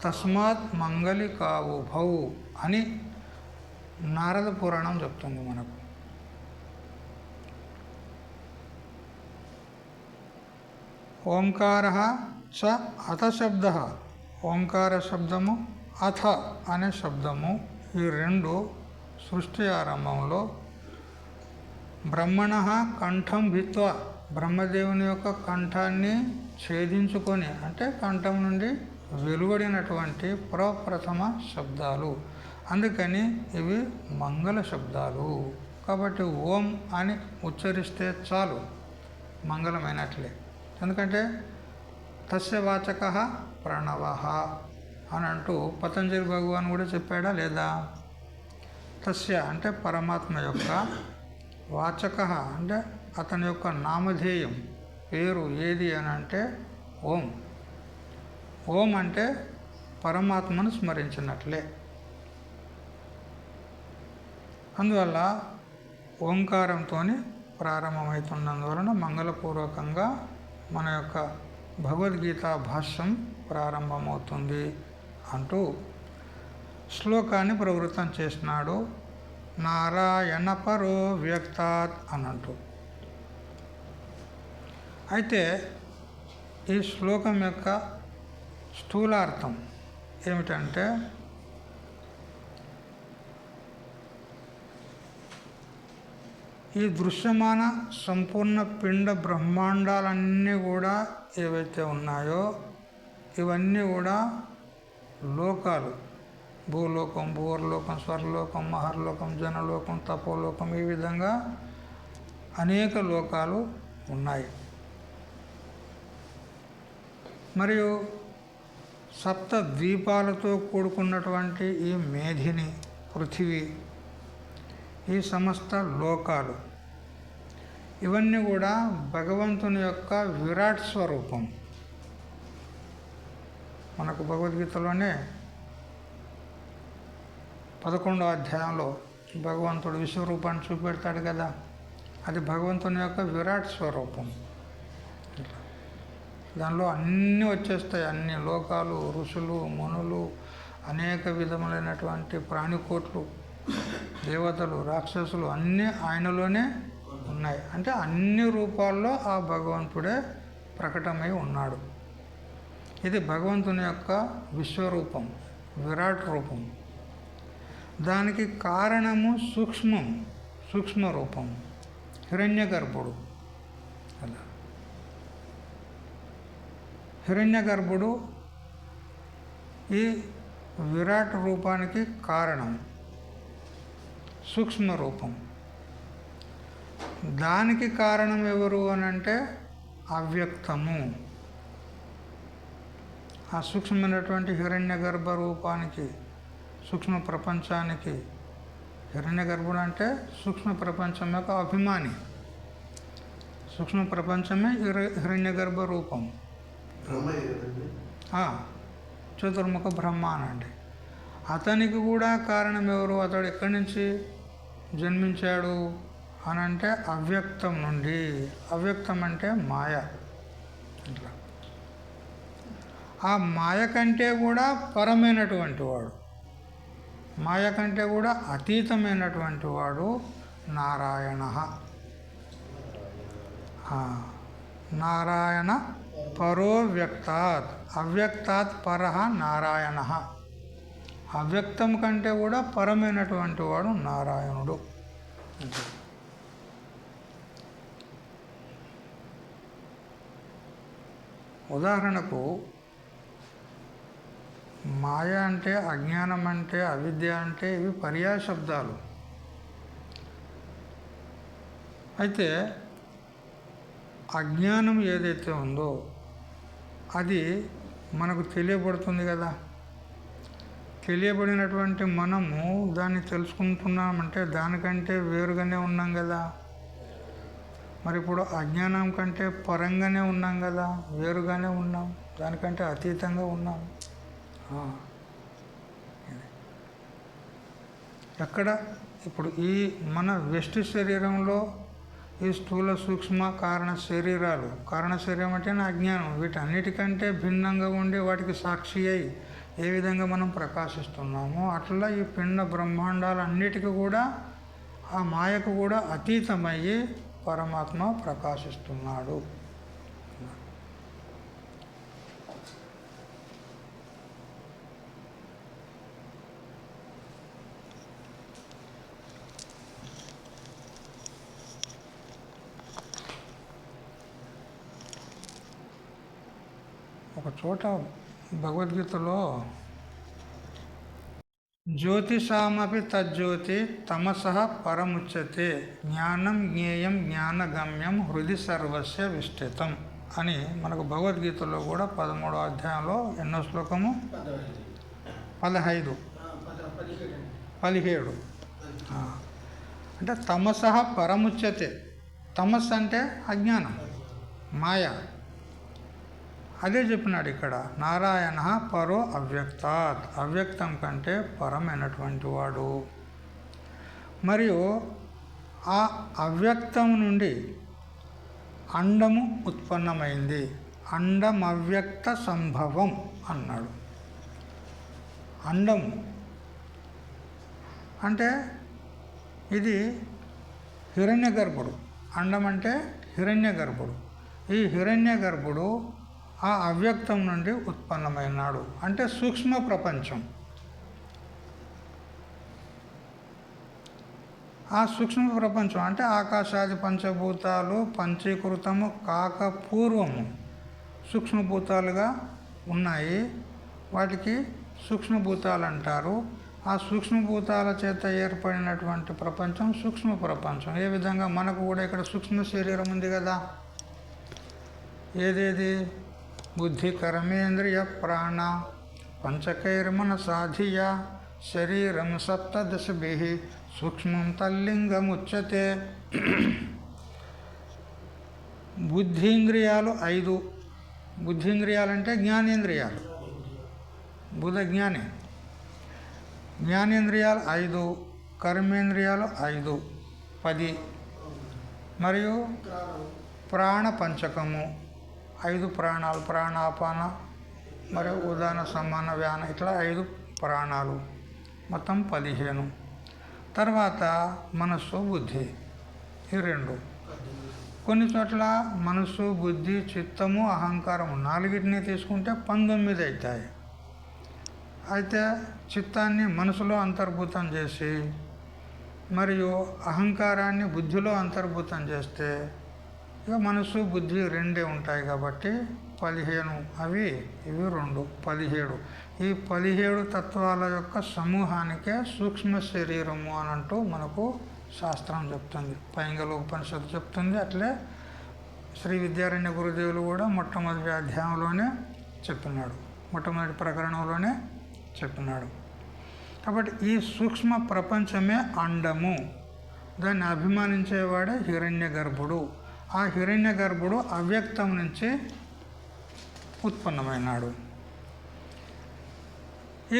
A: తస్మాత్ మంగళికావుభౌ అని నారద పురాణం చెప్తుంది మనకు. ఓంకార చ అథ శబ్ద, ఓంకార శబ్దము అథ అనే శబ్దము, ఈ రెండు సృష్టి ఆరంభంలో బ్రహ్మణ కంఠం భిత్వా, బ్రహ్మదేవుని యొక్క కంఠాన్ని ఛేదించుకొని, అంటే కంఠం నుండి వెలువడినటువంటి ప్రప్రథమ శబ్దాలు. అందుకని ఇవి మంగళ శబ్దాలు. కాబట్టి ఓం అని ఉచ్చరిస్తే చాలు, మంగళమైనట్లే. ఎందుకంటే తస్య వాచక ప్రణవ అని అంటూ పతంజలి భగవాన్ కూడా చెప్పాడా లేదా? తస్య అంటే పరమాత్మ యొక్క, వాచక అంటే అతని యొక్క నామధేయం, పేరు ఏది అని అంటే ఓం. ఓం అంటే పరమాత్మను స్మరించినట్లే. అందువల్ల ఓంకారంతో ప్రారంభమవుతున్నందువలన మంగళపూర్వకంగా మన యొక్క భగవద్గీత భాష్యం ప్రారంభమవుతుంది అంటూ శ్లోకాన్ని ప్రవృత్తం చేసినాడు. నారాయణ పరో వ్యక్తాత్ అనంటూ. అయితే ఈ శ్లోకం యొక్క స్థూలార్థం ఏమిటంటే, ఈ దృశ్యమాన సంపూర్ణ పిండ బ్రహ్మాండాలన్నీ కూడా ఏవైతే ఉన్నాయో ఇవన్నీ కూడా లోకాలు. భూలోకం, భూవర్లోకం, స్వర్లోకం, మహర్లోకం, జనలోకం, తపోలోకం, ఈ విధంగా అనేక లోకాలు ఉన్నాయి. మరియు సప్త ద్వీపాలతో కూడుకున్నటువంటి ఈ మేధిని, పృథివీ, ఈ సమస్త లోకాలు, ఇవన్నీ కూడా భగవంతుని యొక్క విరాట్ స్వరూపం. మనకు భగవద్గీతలోనే 11వ అధ్యాయంలో భగవంతుడు విశ్వరూపాన్ని చూపెడతాడు కదా, అది భగవంతుని యొక్క విరాట్ స్వరూపం. దానిలో అన్నీ వచ్చేస్తాయి, అన్ని లోకాలు, ఋషులు, మునులు, అనేక విధములైనటువంటి ప్రాణికోట్లు, దేవతలు, రాక్షసులు అన్నీ ఆయనలోనే ఉన్నాయి. అంటే అన్ని రూపాల్లో ఆ భగవంతుడే ప్రకటమై ఉన్నాడు. ఇది భగవంతుని యొక్క విశ్వరూపం, విరాట్ రూపం. దానికి కారణము సూక్ష్మ రూపం, హిరణ్య గర్భుడు. అలా హిరణ్య గర్భుడు ఈ విరాట్ రూపానికి కారణం, సూక్ష్మ రూపం. దానికి కారణం ఎవరు అనంటే అవ్యక్తము. ఆ సూక్ష్మమైనటువంటి హిరణ్య గర్భ రూపానికి, సూక్ష్మ ప్రపంచానికి, హిరణ్య గర్భుడు అంటే సూక్ష్మ ప్రపంచం యొక్క అభిమాని. సూక్ష్మ ప్రపంచమే హిరణ్య గర్భ రూపం. చతుర్ముఖ బ్రహ్మ అనండి. అతనికి కూడా కారణం ఎవరు? అతడు ఎక్కడి నుంచి జన్మించాడు అనంటే అవ్యక్తం నుండి. అవ్యక్తం అంటే మాయ. ఆ మాయ కంటే కూడా పరమైనటువంటి వాడు, మాయ కంటే కూడా అతీతమైనటువంటి వాడు నారాయణ. నారాయణ పరో వ్యక్తాత్, అవ్యక్తాత్ పరః నారాయణ. అవ్యక్తం కంటే కూడా పరమైనటువంటి వాడు నారాయణుడు. ఉదాహరణకు మాయ అంటే, అజ్ఞానం అంటే, అవిద్య అంటే ఇవి పర్యాయ శబ్దాలు. అయితే అజ్ఞానం ఏదైతే ఉందో అది మనకు తెలియబడుతుంది కదా. తెలియబడినటువంటి మనము దాన్ని తెలుసుకుంటున్నామంటే దానికంటే వేరుగానే ఉన్నాం కదా. మరి ఇప్పుడు అజ్ఞానం కంటే పరంగానే ఉన్నాం కదా, వేరుగానే ఉన్నాం, దానికంటే అతీతంగా ఉన్నాం. ఎక్కడ ఇప్పుడు ఈ మన వెస్ట్ శరీరంలో ఈ స్థూల సూక్ష్మ కారణ శరీరాలు, కారణ శరీరం అంటే అజ్ఞానం, వీటన్నిటికంటే భిన్నంగా ఉండి వాటికి సాక్షి అయి ఏ విధంగా మనం ప్రకాశిస్తున్నామో అట్లా ఈ పిండ బ్రహ్మాండాలన్నిటికీ కూడా ఆ మాయకు కూడా అతీతమయ్యి పరమాత్మ ప్రకాశిస్తున్నాడు. ఒక చోట భగవద్గీతలో జ్యోతిషామపి తజ్జ్యోతి తమసః పరముచ్యతే జ్ఞానం జ్ఞేయం జ్ఞానగమ్యం హృది సర్వస్య విష్ఠితం అని మనకు భగవద్గీతలో కూడా 13వ అధ్యాయంలో ఎన్నో శ్లోకము 17 అంటే తమసః పరముచ్యతే. తమస్సు అంటే అజ్ఞానం, మాయ. అదే చెప్పినాడు ఇక్కడ, నారాయణ పరో అవ్యక్తాత్, అవ్యక్తం కంటే పరమైనటువంటి వాడు. మరియు ఆ అవ్యక్తం నుండి అండము ఉత్పన్నమైంది, అండం అవ్యక్త సంభవం అన్నాడు. అండము అంటే ఇది హిరణ్య గర్భుడు. అండం అంటే హిరణ్య గర్భుడు. ఈ హిరణ్య గర్భుడు ఆ అవ్యక్తం నుండి ఉత్పన్నమైనాడు అంటే సూక్ష్మ ప్రపంచం. ఆ సూక్ష్మ ప్రపంచం అంటే ఆకాశాది పంచభూతాలు పంచీకృతము కాక పూర్వము సూక్ష్మభూతాలుగా ఉన్నాయి. వాటికి సూక్ష్మభూతాలు అంటారు. ఆ సూక్ష్మభూతాల చేత ఏర్పడినటువంటి ప్రపంచం సూక్ష్మ ప్రపంచం. ఏ విధంగా మనకు కూడా ఇక్కడ సూక్ష్మ శరీరం ఉంది కదా. ఏదేది? బుద్ధి కర్మేంద్రియ ప్రాణ పంచకైర్మన సాధియ శరీరం సప్తదశభిః సూక్ష్మం తల్లింగముచ్యతే. బుద్ధీంద్రియాలు 5. బుద్ధీంద్రియాలంటే జ్ఞానేంద్రియాలు, బుధ జ్ఞాని. జ్ఞానేంద్రియాలు 5, కర్మేంద్రియాలు 5, 10. మరియు ప్రాణ పంచకము 5 ప్రాణాలు, ప్రాణాపాన మరియు ఉదాన సమాన వ్యాన, ఇట్లా 5 ప్రాణాలు, మొత్తం 15. తర్వాత మనస్సు బుద్ధి, ఈ 2. కొన్ని చోట్ల మనస్సు బుద్ధి చిత్తము అహంకారము 4 తీసుకుంటే 19 అవుతాయి. అయితే చిత్తాన్ని మనసులో అంతర్భూతం చేసి మరియు అహంకారాన్ని బుద్ధిలో అంతర్భూతం చేస్తే ఇక మనసు బుద్ధి 2 ఉంటాయి కాబట్టి 15. అవి ఇవి 2, 17. ఈ 17 తత్వాల యొక్క సమూహానికే సూక్ష్మ శరీరము అని అంటూ మనకు శాస్త్రం చెప్తుంది. పైంగల ఉపనిషత్తు చెప్తుంది. అట్లే శ్రీ విద్యారణ్య గురుదేవులు కూడా మొట్టమొదటి అధ్యాయంలోనే చెప్పినాడు, మొట్టమొదటి ప్రకరణంలోనే చెప్పినాడు. కాబట్టి ఈ సూక్ష్మ ప్రపంచమే అండము. దాన్ని అభిమానించేవాడే హిరణ్య గర్భుడు. ఆ హిరణ్య గర్భుడు అవ్యక్తం నుంచి ఉత్పన్నమైనాడు.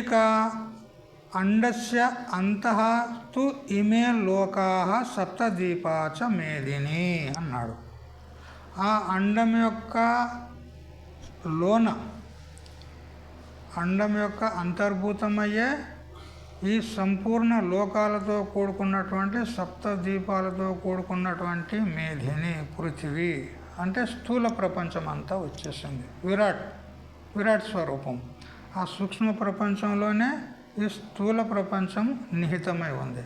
A: ఇక అండస్య అంతః తు ఇమే లోకాః సప్తద్వీపాచ మేదిని అన్నాడు. ఆ అండం యొక్క లోన, అండం యొక్క అంతర్భూతమయ్యే ఈ సంపూర్ణ లోకాలతో కూడుకున్నటువంటి సప్తద్వీపాలతో కూడుకున్నటువంటి మేధిని పృథివీ అంటే స్థూల ప్రపంచం అంతా వచ్చేసింది. విరాట్ స్వరూపం. ఆ సూక్ష్మ ప్రపంచంలోనే ఈ స్థూల ప్రపంచం నిహితమై ఉంది.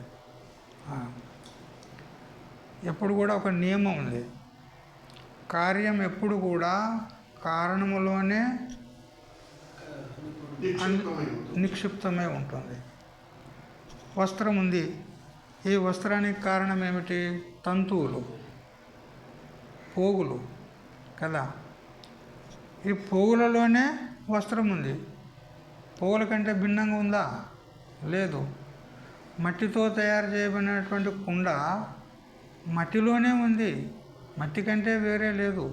A: ఎప్పుడు కూడా ఒక నియమం ఉంది. కార్యం ఎప్పుడు కూడా కారణములోనే నిక్షిప్తమై ఉంటుంది. వస్త్రం ఉంది. ఈ వస్త్రానికి కారణం ఏమిటి? తంతువులు, పోగులు కదా. ఈ పోగులలోనే వస్త్రం ఉంది. పోగుల కంటే భిన్నంగా ఉందా? లేదు. మట్టితో తయారు చేయబడినటువంటి కుండ మట్టిలోనే ఉంది, మట్టి కంటే వేరే లేదు.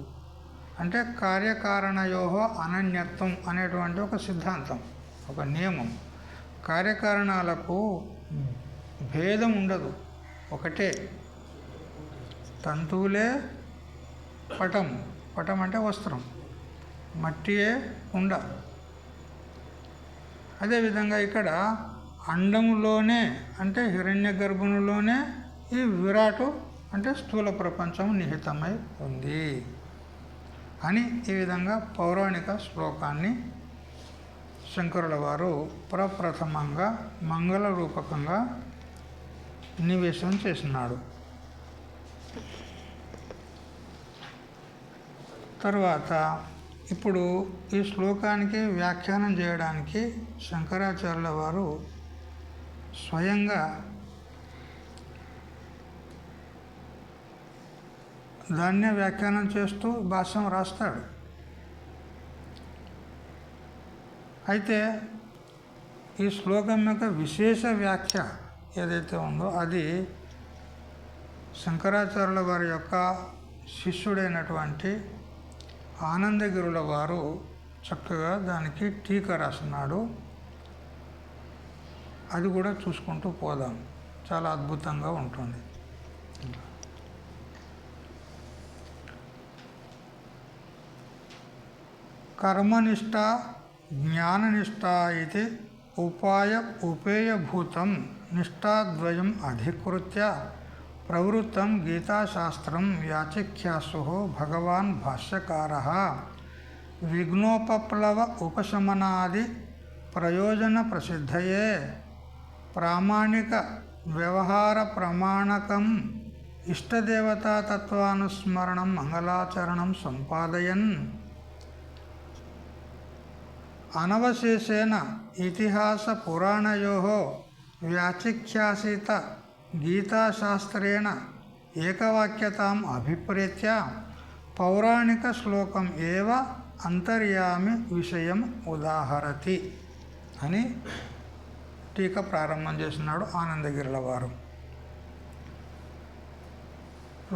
A: అంటే కార్యకారణయోహో అనన్యత్వం అనేటువంటి ఒక సిద్ధాంతం, ఒక నియమం. కార్యకారణాలకు భేదం ఉండదు, ఒకటే. తంతువులే పటం, పటం అంటే వస్త్రం, మట్టియే కుండ. అదేవిధంగా ఇక్కడ అండములోనే అంటే హిరణ్య గర్భునిలోనే ఈ విరాటు అంటే స్థూల ప్రపంచం నిహితమై ఉంది అని ఈ విధంగా పౌరాణిక శ్లోకాన్ని శంకరుల వారు ప్రప్రథమంగా మంగళ రూపకంగా నివేశం చేసినాడు. తర్వాత ఇప్పుడు ఈ శ్లోకానికి వ్యాఖ్యానం చేయడానికి శంకరాచార్యుల వారు స్వయంగా దాన్నే వ్యాఖ్యానం చేస్తూ భాష్యం రాస్తాడు. అయితే ఈ శ్లోకం యొక్క విశేష వ్యాఖ్య ఏదైతే ఉందో అది శంకరాచార్యుల వారి యొక్క శిష్యుడైనటువంటి ఆనందగిరుల వారు చక్కగా దానికి టీకా రాస్తున్నాడు. అది కూడా చూసుకుంటూ పోదాం, చాలా అద్భుతంగా ఉంటుంది. కర్మనిష్ట జ్ఞాననిష్ట ఇది ఉపాయ ఉపేయభూతం నిష్టాద్వయం అధికృత్య ప్రవృత్తం గీతాశాస్త్రం వ్యాచిఖ్యాసు భగవాన్ భాష్యకారః విఘ్నోపప్లవ ఉపశమనాది ప్రయోజన ప్రసిద్ధయే ప్రామాణిక వ్యవహార ప్రమాణకం ఇష్టదేవతాతత్వానుస్మరణం మంగళాచరణం సంపాదయన్ అనవశేషేణ ఇతిహాస పురాణయోః వ్యాచిఖ్యాసిత గీతాశాస్త్రేణ ఏకవాక్యతాం అభిప్రేత్య పౌరాణిక శ్లోకం ఏవ అంతర్యామి విషయం ఉదాహరతి అని టీకా ప్రారంభం చేసినాడు ఆనందగిరుల వారు.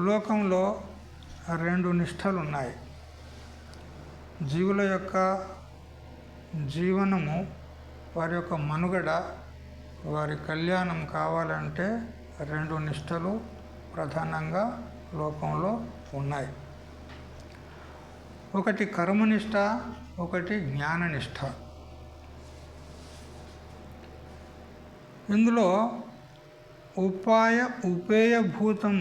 A: లోకంలో రెండు నిష్టలు ఉన్నాయి. జీవుల యొక్క జీవనము, వారి యొక్క మనుగడ, వారి కళ్యాణం కావాలంటే రెండు నిష్టలు ప్రధానంగా లోకంలో ఉన్నాయి. ఒకటి కర్మనిష్ట, ఒకటి జ్ఞాననిష్ట. ఇందులో ఉపాయ ఉపేయభూతం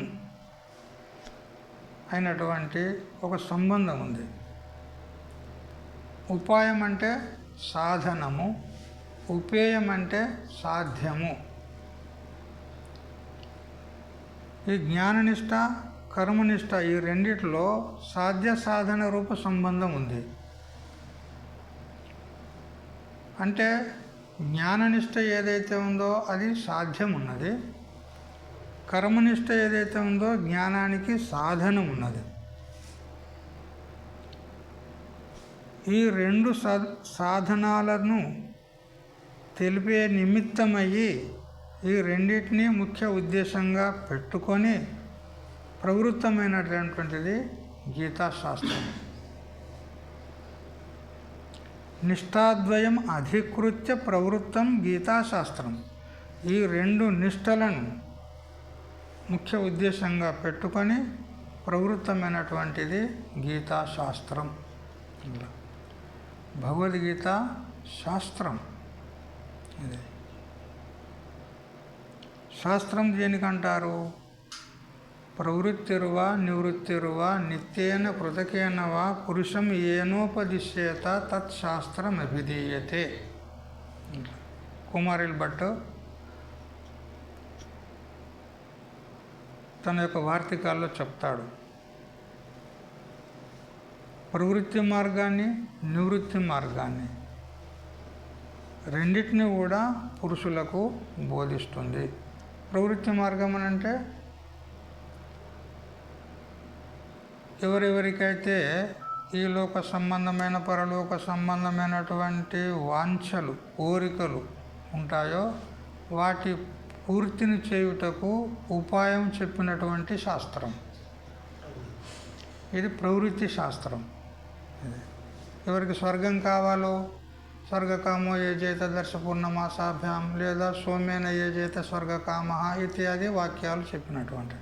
A: అయినటువంటి ఒక సంబంధం ఉంది. ఉపాయం అంటే సాధనము, ఉపేయం అంటే సాధ్యము. ఈ జ్ఞాననిష్ట కర్మనిష్ట ఈ రెండిట్లో సాధ్య సాధన రూప సంబంధం ఉంది. అంటే జ్ఞాననిష్ట ఏదైతే ఉందో అది సాధ్యం ఉన్నది, కర్మనిష్ట ఏదైతే ఉందో జ్ఞానానికి సాధనం ఉన్నది. ఈ రెండు సాధనాలను తెలిపే నిమిత్తమయ్యి ఈ రెండింటినీ ముఖ్య ఉద్దేశంగా పెట్టుకొని ప్రవృత్తమైనటువంటిది గీతాశాస్త్రం. నిష్ఠాద్వయం అధికృత్య ప్రవృత్తం గీతాశాస్త్రం. ఈ రెండు నిష్టలను ముఖ్య ఉద్దేశంగా పెట్టుకొని ప్రవృత్తమైనటువంటిది గీతాశాస్త్రం. భగవద్గీత శాస్త్రం. ఇది శాస్త్రం దేనికంటారు? ప్రవృత్తిర్వా నివృత్తిర్వా నిత్యేన కృతకేన వా పురుషం ఏనోపదిశ్యేత తత్శాస్త్రం అభిధీయతే. కుమారిల్ భట్ తన యొక్క వార్తికాల్లో చెప్తాడు. ప్రవృత్తి మార్గాన్ని, నివృత్తి మార్గాన్ని రెండింటినీ కూడా పురుషులకు బోధిస్తుంది. ప్రవృత్తి మార్గం అని అంటే ఎవరెవరికైతే ఈ లోక సంబంధమైన పరలోక సంబంధమైనటువంటి వాంఛలు, కోరికలు ఉంటాయో వాటి పూర్తిని చేయుటకు ఉపాయం చెప్పినటువంటి శాస్త్రం ఇది ప్రవృత్తి శాస్త్రం. ఎవరికి స్వర్గం కావాలో స్వర్గకామో ఏ చేత దర్శపూర్ణమాసాభ్యాం లేదా సోమేన ఏ చేత స్వర్గకామ ఇత్యాది వాక్యాలు చెప్పినటువంటి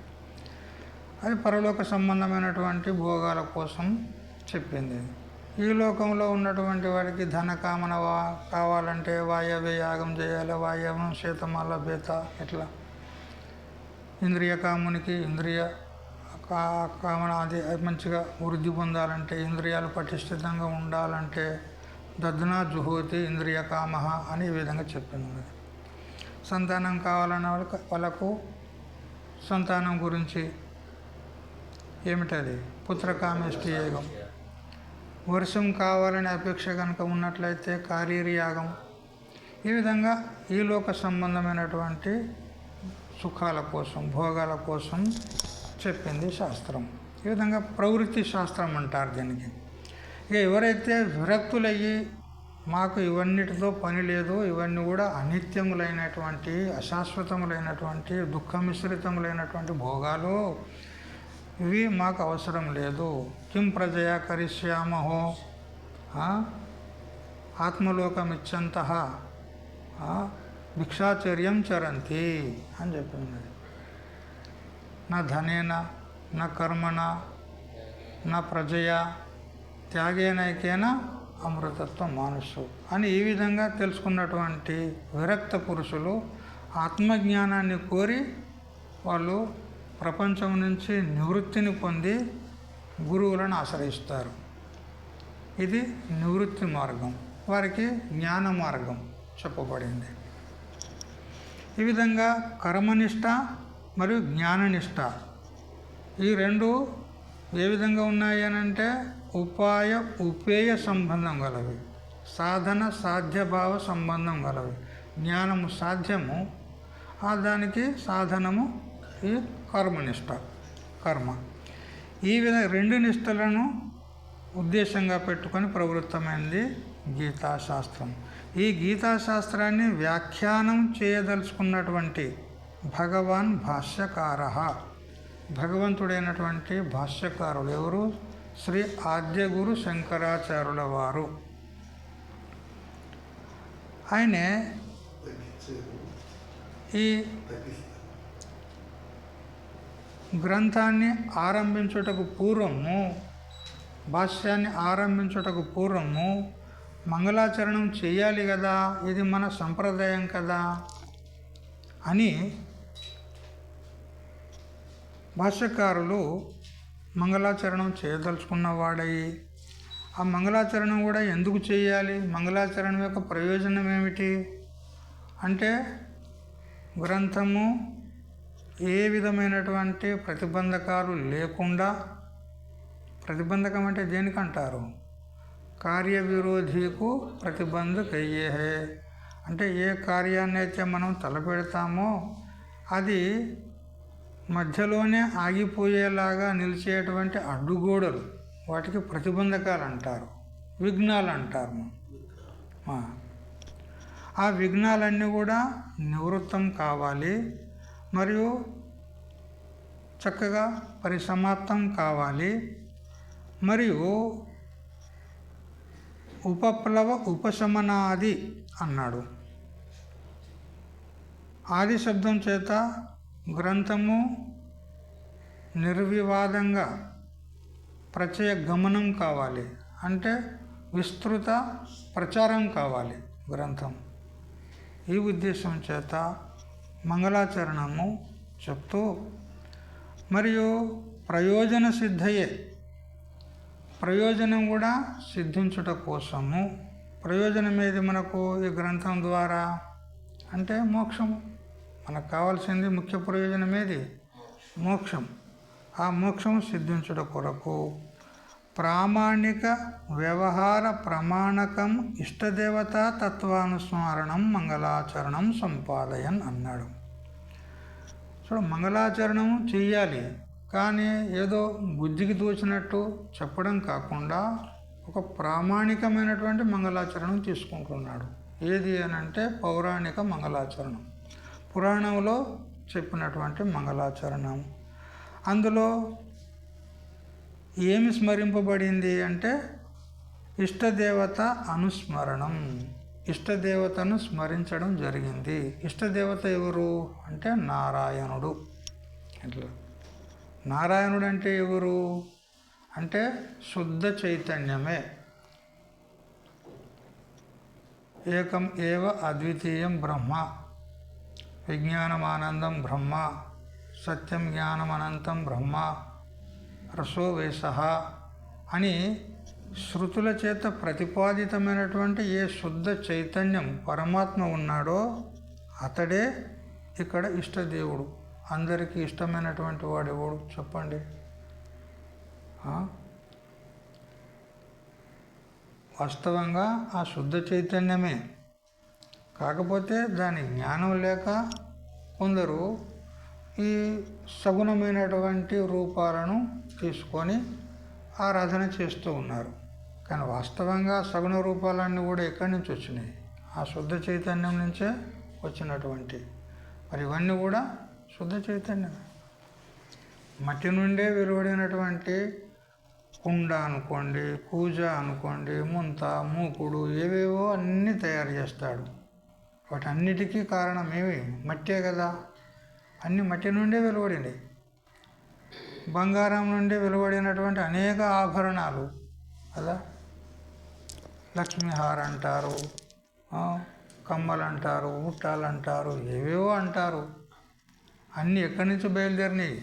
A: అది పరలోక సంబంధమైనటువంటి భోగాల కోసం చెప్పింది. ఈ లోకంలో ఉన్నటువంటి వారికి ధన కామన కావాలంటే వాయవ్య యాగం చేయాలి, వాయవం శీతమాల బేత ఇట్లా. ఇంద్రియ కామునికి ఇంద్రియ కామన అది మంచిగా వృద్ధి పొందాలంటే, ఇంద్రియాలు పటిష్ఠితంగా ఉండాలంటే దద్నా జుహోతి ఇంద్రియ కామ అని ఈ విధంగా చెప్పింది. సంతానం కావాలన్న వాళ్ళకు సంతానం గురించి ఏమిటది పుత్రకామేష్టి యాగం. వర్షం కావాలనే అపేక్ష కనుక ఉన్నట్లయితే కారీరి యాగం. ఈ విధంగా ఈ లోక సంబంధమైనటువంటి సుఖాల కోసం, భోగాల కోసం చెప్పింది శాస్త్రం. ఈ విధంగా ప్రవృత్తి శాస్త్రం అంటారు దీనికి. ఇక ఎవరైతే విరక్తులయ్యి మాకు ఇవన్నిటితో పని లేదు, ఇవన్నీ కూడా అనిత్యములైనటువంటి, అశాశ్వతములైనటువంటి, దుఃఖమిశ్రితములైనటువంటి భోగాలు, ఇవి మాకు అవసరం లేదు, కిం ప్రజయా కరిష్యామహో ఆత్మలోకమిచ్చంత భిక్షాచర్యం చరంతి అని చెప్పింది. నా ధనేన నా కర్మణ నా ప్రజయా త్యాగేనైకేన అమృతత్వం మానుషు అని ఈ విధంగా తెలుసుకున్నటువంటి విరక్త పురుషులు ఆత్మజ్ఞానాన్ని కోరి వాళ్ళు ప్రపంచం నుంచి నివృత్తిని పొంది గురువులను ఆశ్రయిస్తారు. ఇది నివృత్తి మార్గం. వారికి జ్ఞాన మార్గం చెప్పబడింది. ఈ విధంగా కర్మనిష్ట మరియు జ్ఞాననిష్ట ఈ రెండు ఏ విధంగా ఉన్నాయి అని అంటే ఉపాయ ఉపేయ సంబంధం గలవి, సాధన సాధ్యభావ సంబంధం గలవి. జ్ఞానము సాధ్యము, దానికి సాధనము ఈ కర్మనిష్ట, కర్మ. ఈ విధంగా రెండు నిష్టలను ఉద్దేశంగా పెట్టుకొని ప్రవృత్తమైనది గీతాశాస్త్రం. ఈ గీతాశాస్త్రాన్ని వ్యాఖ్యానం చేయదలుచుకున్నటువంటి భగవాన్ భాష్యకార, భగవంతుడైనటువంటి భాష్యకారులు ఎవరు? శ్రీ ఆద్యగురు శంకరాచార్యుల వారు. ఆయనే ఈ గ్రంథాన్ని ఆరంభించుటకు పూర్వము, భాష్యాన్ని ఆరంభించుటకు పూర్వము మంగళాచరణం చేయాలి కదా, ఇది మన సంప్రదాయం కదా అని భాష్యకారులు మంగళాచరణం చేయదలుచుకున్నవాడయి, ఆ మంగళాచరణం కూడా ఎందుకు చేయాలి, మంగళాచరణం యొక్క ప్రయోజనం ఏమిటి అంటే గ్రంథము ఏ విధమైనటువంటి ప్రతిబంధకాలు లేకుండా, ప్రతిబంధకం అంటే దేనికంటారు? కార్యవిరోధికు ప్రతిబంధకయ్యే అంటే ఏ కార్యాన్ని అయితే మనం తలపెడతామో అది మధ్యలోనే ఆగిపోయేలాగా నిలిచేటువంటి అడ్డుగోడలు, వాటికి ప్రతిబంధకాలు అంటారు, విఘ్నాలు అంటారు. ఆ విఘ్నాలన్నీ కూడా నివృత్తం కావాలి మరియు చక్కగా పరిసమాప్తం కావాలి. మరియు ఉపప్లవ ఉపశమనాది అన్నాడు. ఆది శబ్దం చేత గ్రంథము నిర్వివాదంగా ప్రచయ గమనం కావాలి, అంటే విస్తృత ప్రచారం కావాలి గ్రంథం. ఈ ఉద్దేశం చేత మంగళాచరణము చెప్తూ, మరియు ప్రయోజన సిద్ధయే, ప్రయోజనం కూడా సిద్ధించుట కోసము. ప్రయోజనం ఏది మనకు ఈ గ్రంథం ద్వారా? అంటే మోక్షము. మనకు కావాల్సింది ముఖ్య ప్రయోజనం ఏది? మోక్షం. ఆ మోక్షం సిద్ధించుట కొరకు ప్రామాణిక వ్యవహార ప్రమాణకం ఇష్టదేవత తత్వానుస్మరణం మంగళాచరణం సంపాదయన్ అన్నాడు. చూడు, మంగళాచరణం చెయ్యాలి, కానీ ఏదో బుద్ధికి తోచినట్టు చెప్పడం కాకుండా ఒక ప్రామాణికమైనటువంటి మంగళాచరణం తీసుకుంటున్నాడు. ఏది అనంటే పౌరాణిక మంగళాచరణం, పురాణంలో చెప్పినటువంటి మంగళాచరణం. అందులో ఏమి స్మరింపబడింది అంటే ఇష్టదేవత అనుస్మరణం, ఇష్టదేవతను స్మరించడం జరిగింది. ఇష్టదేవత ఎవరు అంటే నారాయణుడు. ఇట్లా నారాయణుడు అంటే ఎవరు అంటే శుద్ధ చైతన్యమే. ఏకం ఏవ అద్వితీయం బ్రహ్మ, విజ్ఞానమానందం బ్రహ్మ, సత్యం జ్ఞానం అనంతం బ్రహ్మ, రసో వేసః అని శృతుల చేత ప్రతిపాదితమైనటువంటి ఏ శుద్ధ చైతన్యం పరమాత్మ ఉన్నాడో అతడే ఇక్కడ ఇష్టదేవుడు. అందరికీ ఇష్టమైనటువంటి వాడు ఎవడు చెప్పండి? వాస్తవంగా ఆ శుద్ధ చైతన్యమే. కాకపోతే దాని జ్ఞానం లేక కొందరు ఈ సగుణమైనటువంటి రూపాలను తీసుకొని ఆరాధన చేస్తూ ఉన్నారు. కానీ వాస్తవంగా సగుణ రూపాలన్నీ కూడా ఎక్కడి నుంచి వచ్చినాయి? ఆ శుద్ధ చైతన్యం నుంచే వచ్చినటువంటి. మరి ఇవన్నీ కూడా శుద్ధ చైతన్యమే. మట్టి నుండే వెలువడినటువంటి కుండ అనుకోండి, కూజ అనుకోండి, ముంత, మూకుడు, ఏవేవో అన్నీ తయారు చేస్తాడు. వాటన్నిటికీ కారణం ఏమి? మట్టే కదా. అన్ని మట్టి నుండే వెలువడింది. బంగారం నుండి వెలువడినటువంటి అనేక ఆభరణాలు కదా, లక్ష్మీహార అంటారు, కమ్మలు అంటారు, ఉట్టాలు అంటారు, ఏవేవో అంటారు. అన్నీ ఎక్కడి నుంచి బయలుదేరినాయి?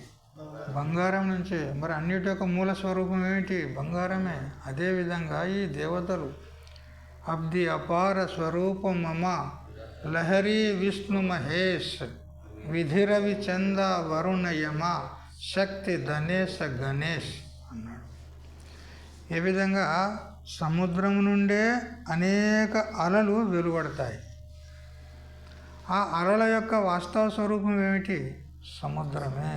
A: బంగారం నుంచే. మరి అన్నిటి యొక్క మూల స్వరూపం ఏమిటి? బంగారమే. అదేవిధంగా ఈ దేవతలు అబ్ది అపార స్వరూపం మమ లహరి విష్ణు మహేష్ విధిరవి చంద వరుణయమ శక్తి ధనేశ గణేష్ అన్నాడు. ఏ విధంగా సముద్రం నుండే అనేక అలలు వెలువడతాయి. ఆ అలల యొక్క వాస్తవ స్వరూపం ఏమిటి? సముద్రమే.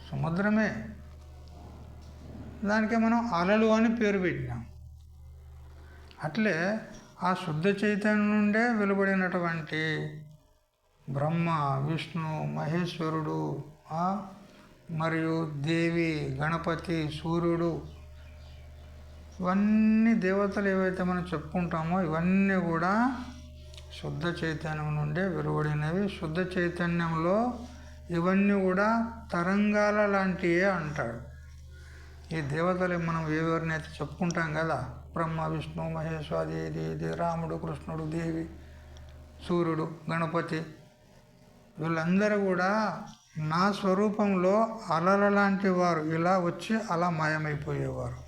A: సముద్రమే. దానికే మనం అలలు అని పేరు పెట్టినాం. అట్లే ఆ శుద్ధ చైతన్యం నుండే వెలువడినటువంటి బ్రహ్మ, విష్ణు, మహేశ్వరుడు, మరియు దేవి, గణపతి, సూర్యుడు, ఇవన్నీ దేవతలు ఏవైతే మనం చెప్పుకుంటామో ఇవన్నీ కూడా శుద్ధ చైతన్యం నుండే వెలువడినవి. శుద్ధ చైతన్యంలో ఇవన్నీ కూడా తరంగాల లాంటివే అంటాడు. ఈ దేవతలు మనం ఎవరినైతే చెప్పుకుంటాం కదా, బ్రహ్మ, విష్ణు, మహేశ్వరి, ఇది రాముడు, కృష్ణుడు, దేవి, సూర్యుడు, గణపతి, వీళ్ళందరూ కూడా నా స్వరూపంలో అలల లాంటి వారు. ఇలా వచ్చి అలా మాయమైపోయేవారు.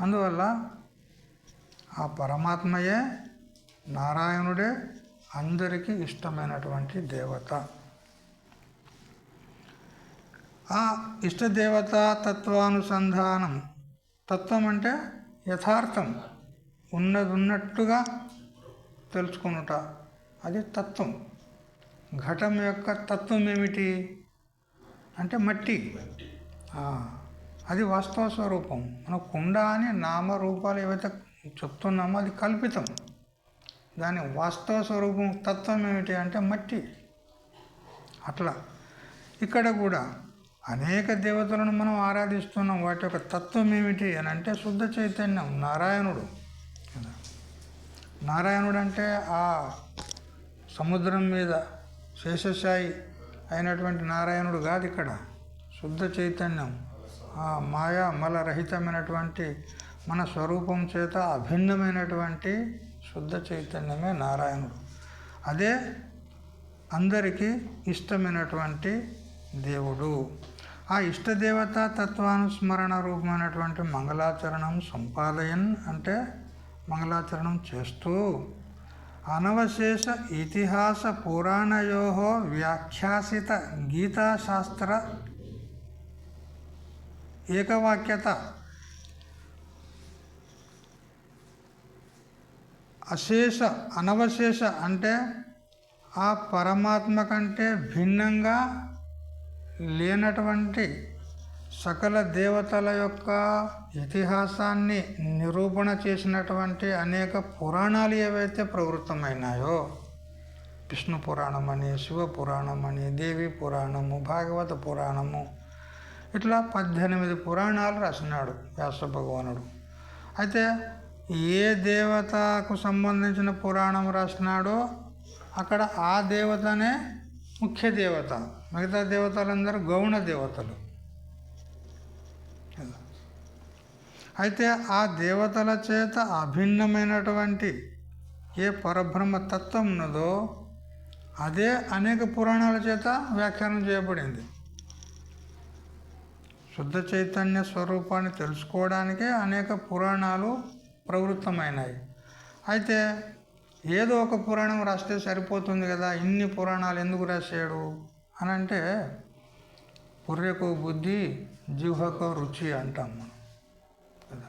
A: అందువల్ల ఆ పరమాత్మయే, నారాయణుడే అందరికీ ఇష్టమైనటువంటి దేవత. ఆ ఇష్టదేవత తత్వానుసంధానం. తత్వం అంటే యథార్థం, ఉన్నట్టుగా తెలుసుకొనుట, అది తత్వం. ఘటం యొక్క తత్వం ఏమిటి అంటే మట్టి. అది వాస్తవ స్వరూపం. మన కుండ అని నామరూపాలు ఏవైతే చెప్తున్నామో అది కల్పితం. దాని వాస్తవ స్వరూపం తత్వం ఏమిటి అంటే మట్టి. అట్లా ఇక్కడ కూడా అనేక దేవతలను మనం ఆరాధిస్తున్నాం. వాటి యొక్క తత్వం ఏమిటి అని అంటే శుద్ధ చైతన్యం, నారాయణుడు. నారాయణుడు అంటే ఆ సముద్రం మీద శేషశాయి అయినటువంటి నారాయణుడు కాదు. ఇక్కడ శుద్ధ చైతన్యం, ఆ మాయా మలరహితమైనటువంటి మన స్వరూపం చేత అభిన్నమైనటువంటి శుద్ధ చైతన్యమే నారాయణుడు. అదే అందరికీ ఇష్టమైనటువంటి దేవుడు. ఆ ఇష్టదేవత తత్వానుస్మరణ రూపమైనటువంటి మంగళాచరణం సంపాదయన్ అంటే మంగళాచరణం చేస్తూ అనవశేష ఇతిహాస పురాణయో వ్యాఖ్యాసిత గీతాశాస్త్ర ఏకవాక్యత అశేష అనవశేష అంటే ఆ పరమాత్మ కంటే భిన్నంగా లేనటువంటి సకల దేవతల యొక్క ఇతిహాసాన్ని నిరూపణ చేసినటువంటి అనేక పురాణాలు ఏవైతే ప్రవృత్తమైనాయో, విష్ణు పురాణమని, శివ పురాణమని, దేవి పురాణము, భాగవత పురాణము, ఇట్లా 18 పురాణాలు రాసినాడు వ్యాస భగవానుడు. అయితే ఏ దేవతకు సంబంధించిన పురాణం రాసినాడో అక్కడ ఆ దేవతనే ముఖ్య దేవత, మిగతా దేవతలందరూ గౌణ దేవతలు. అయితే ఆ దేవతల చేత అభిన్నమైనటువంటి ఏ పరబ్రహ్మ తత్వం ఉన్నదో అదే అనేక పురాణాల చేత వ్యాఖ్యానం చేయబడింది. శుద్ధ చైతన్య స్వరూపాన్ని తెలుసుకోవడానికే అనేక పురాణాలు ప్రవృత్తమైనాయి. అయితే ఏదో ఒక పురాణం రాస్తే సరిపోతుంది కదా, ఇన్ని పురాణాలు ఎందుకు రాశాడు అని అంటే, పుర్రెకు బుద్ధి జిహ్వకు రుచి అంటాం మనం కదా.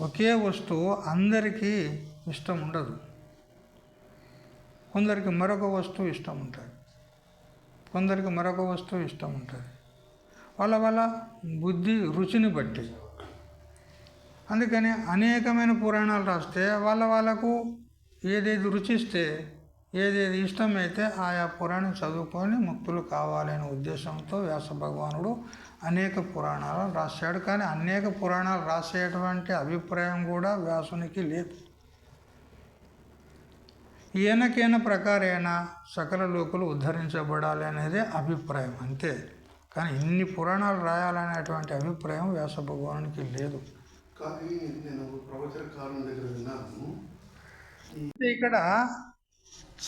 A: ఒకే వస్తువు అందరికీ ఇష్టం ఉండదు. కొందరికి మరొక వస్తువు ఇష్టం ఉంటుంది, కొందరికి మరొక వస్తువు ఇష్టం ఉంటుంది, వాళ్ళ బుద్ధి రుచిని బట్టి. అందుకని అనేకమైన పురాణాలు రాస్తే వాళ్ళకు ఏదేది రుచిస్తే, ఏదేది ఇష్టమైతే ఆయా పురాణం చదువుకొని ముక్తులు కావాలనే ఉద్దేశంతో వ్యాస భగవానుడు అనేక పురాణాలు రాశాడు. కానీ అనేక పురాణాలు రాసేటువంటి అభిప్రాయం కూడా వ్యాసునికి లేదు. ఈయనకైన ప్రకారేణ సకల లోకులు ఉద్ధరించబడాలి అనేది అభిప్రాయం అంతే. కానీ ఇన్ని పురాణాలు రాయాలనేటువంటి అభిప్రాయం వ్యాస భగవానునికి లేదు.
B: కానీ నేను ప్రవచనకారుని దగ్గర విన్నాను,
A: ఇక్కడ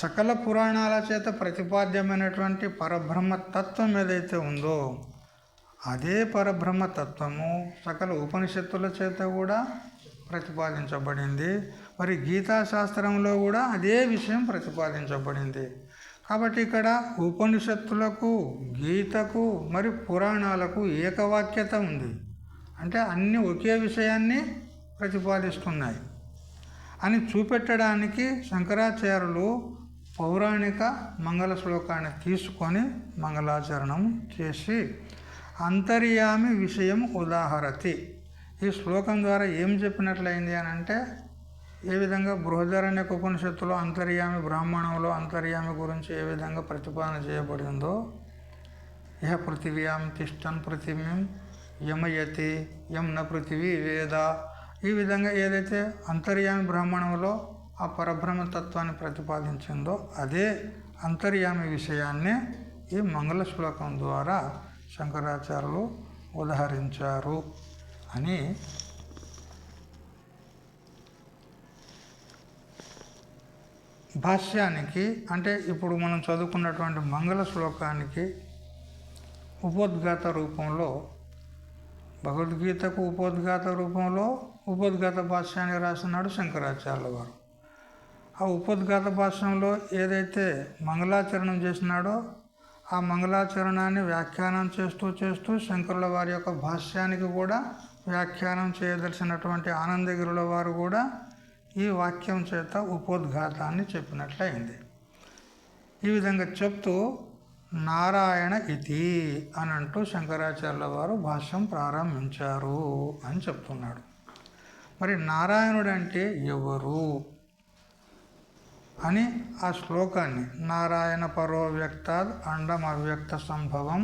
A: సకల పురాణాల చేత ప్రతిపాద్యమైనటువంటి పరబ్రహ్మ తత్వం ఏదైతే ఉందో అదే పరబ్రహ్మ తత్వము సకల ఉపనిషత్తుల చేత కూడా ప్రతిపాదించబడింది. మరి గీతాశాస్త్రంలో కూడా అదే విషయం ప్రతిపాదించబడింది. కాబట్టి ఇక్కడ ఉపనిషత్తులకు, గీతకు, మరి పురాణాలకు ఏకవాక్యత ఉంది. అంటే అన్నీ ఒకే విషయాన్ని ప్రతిపాదిస్తున్నాయి అని చూపెట్టడానికి శంకరాచార్యులు పౌరాణిక మంగళ శ్లోకాన్ని తీసుకొని మంగళాచరణం చేసి అంతర్యామి విషయం ఉదాహరతి. ఈ శ్లోకం ద్వారా ఏం చెప్పినట్లయింది అని అంటే, ఏ విధంగా బృహదారణ్యక ఉపనిషత్తులో అంతర్యామి, బ్రాహ్మణంలో అంతర్యామి గురించి ఏ విధంగా ప్రతిపాదన చేయబడిందో, ఇహ పృథివ్యాం తిష్టన్ పృథివీం యమయతి యం న పృథివీ వేద, ఈ విధంగా ఏదైతే అంతర్యామి బ్రాహ్మణంలో ఆ పరబ్రహ్మ తత్వాన్ని ప్రతిపాదించిందో అదే అంతర్యామి విషయాన్ని ఈ మంగళ శ్లోకం ద్వారా శంకరాచార్యులు ఉదహరించారు అని భాష్యానికి, అంటే ఇప్పుడు మనం చదువుకున్నటువంటి మంగళ శ్లోకానికి ఉపోద్ఘాత రూపంలో, భగవద్గీతకు ఉపోద్ఘాత రూపంలో ఉపోద్ఘాత భాష్యాన్ని రాసినాడు శంకరాచార్యుల వారు. ఆ ఉపోద్ఘాత భాష్యంలో ఏదైతే మంగళాచరణం చేసినాడో ఆ మంగళాచరణాన్ని వ్యాఖ్యానం చేస్తూ శంకరుల వారి యొక్క భాష్యానికి కూడా వ్యాఖ్యానం చేయదలిసినటువంటి ఆనందగిరుల వారు కూడా ఈ వాక్యం చేత ఉపోద్ఘాతాన్ని చెప్పినట్లయింది. ఈ విధంగా చెప్తూ నారాయణ ఇతి అని అంటూ శంకరాచార్యుల వారు భాష్యం ప్రారంభించారు అని చెప్తున్నాడు. మరి నారాయణుడు అంటే ఎవరు అని ఆ శ్లోకాన్ని, నారాయణ పరో వ్యక్తాద్ అండం అవ్యక్త సంభవం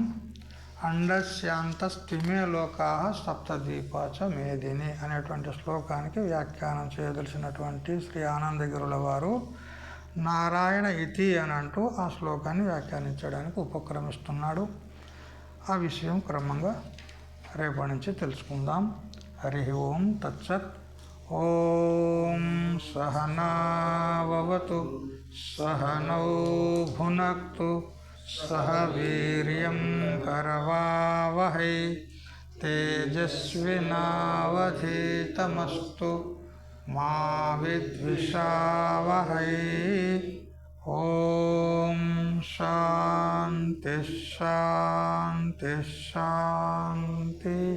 A: అండశాంతస్థిమే లోకా సప్తదీపాచ మేదిని అనేటువంటి శ్లోకానికి వ్యాఖ్యానం చేయదలిసినటువంటి శ్రీ ఆనందగిరుల వారు నారాయణ ఇతి అని అంటూ ఆ శ్లోకాన్ని వ్యాఖ్యానించడానికి ఉపక్రమిస్తున్నాడు. ఆ విషయం క్రమంగా రేపటి నుంచి తెలుసుకుందాం. హరి ఓం తత్సత్. ఓం సహనావతు సహనౌ భునక్తు సహ వీర్యం కరవావహై తేజస్వినావధీతమస్తు మా విద్విషావహై. ఓం శాంతి శాంతి శాంతి.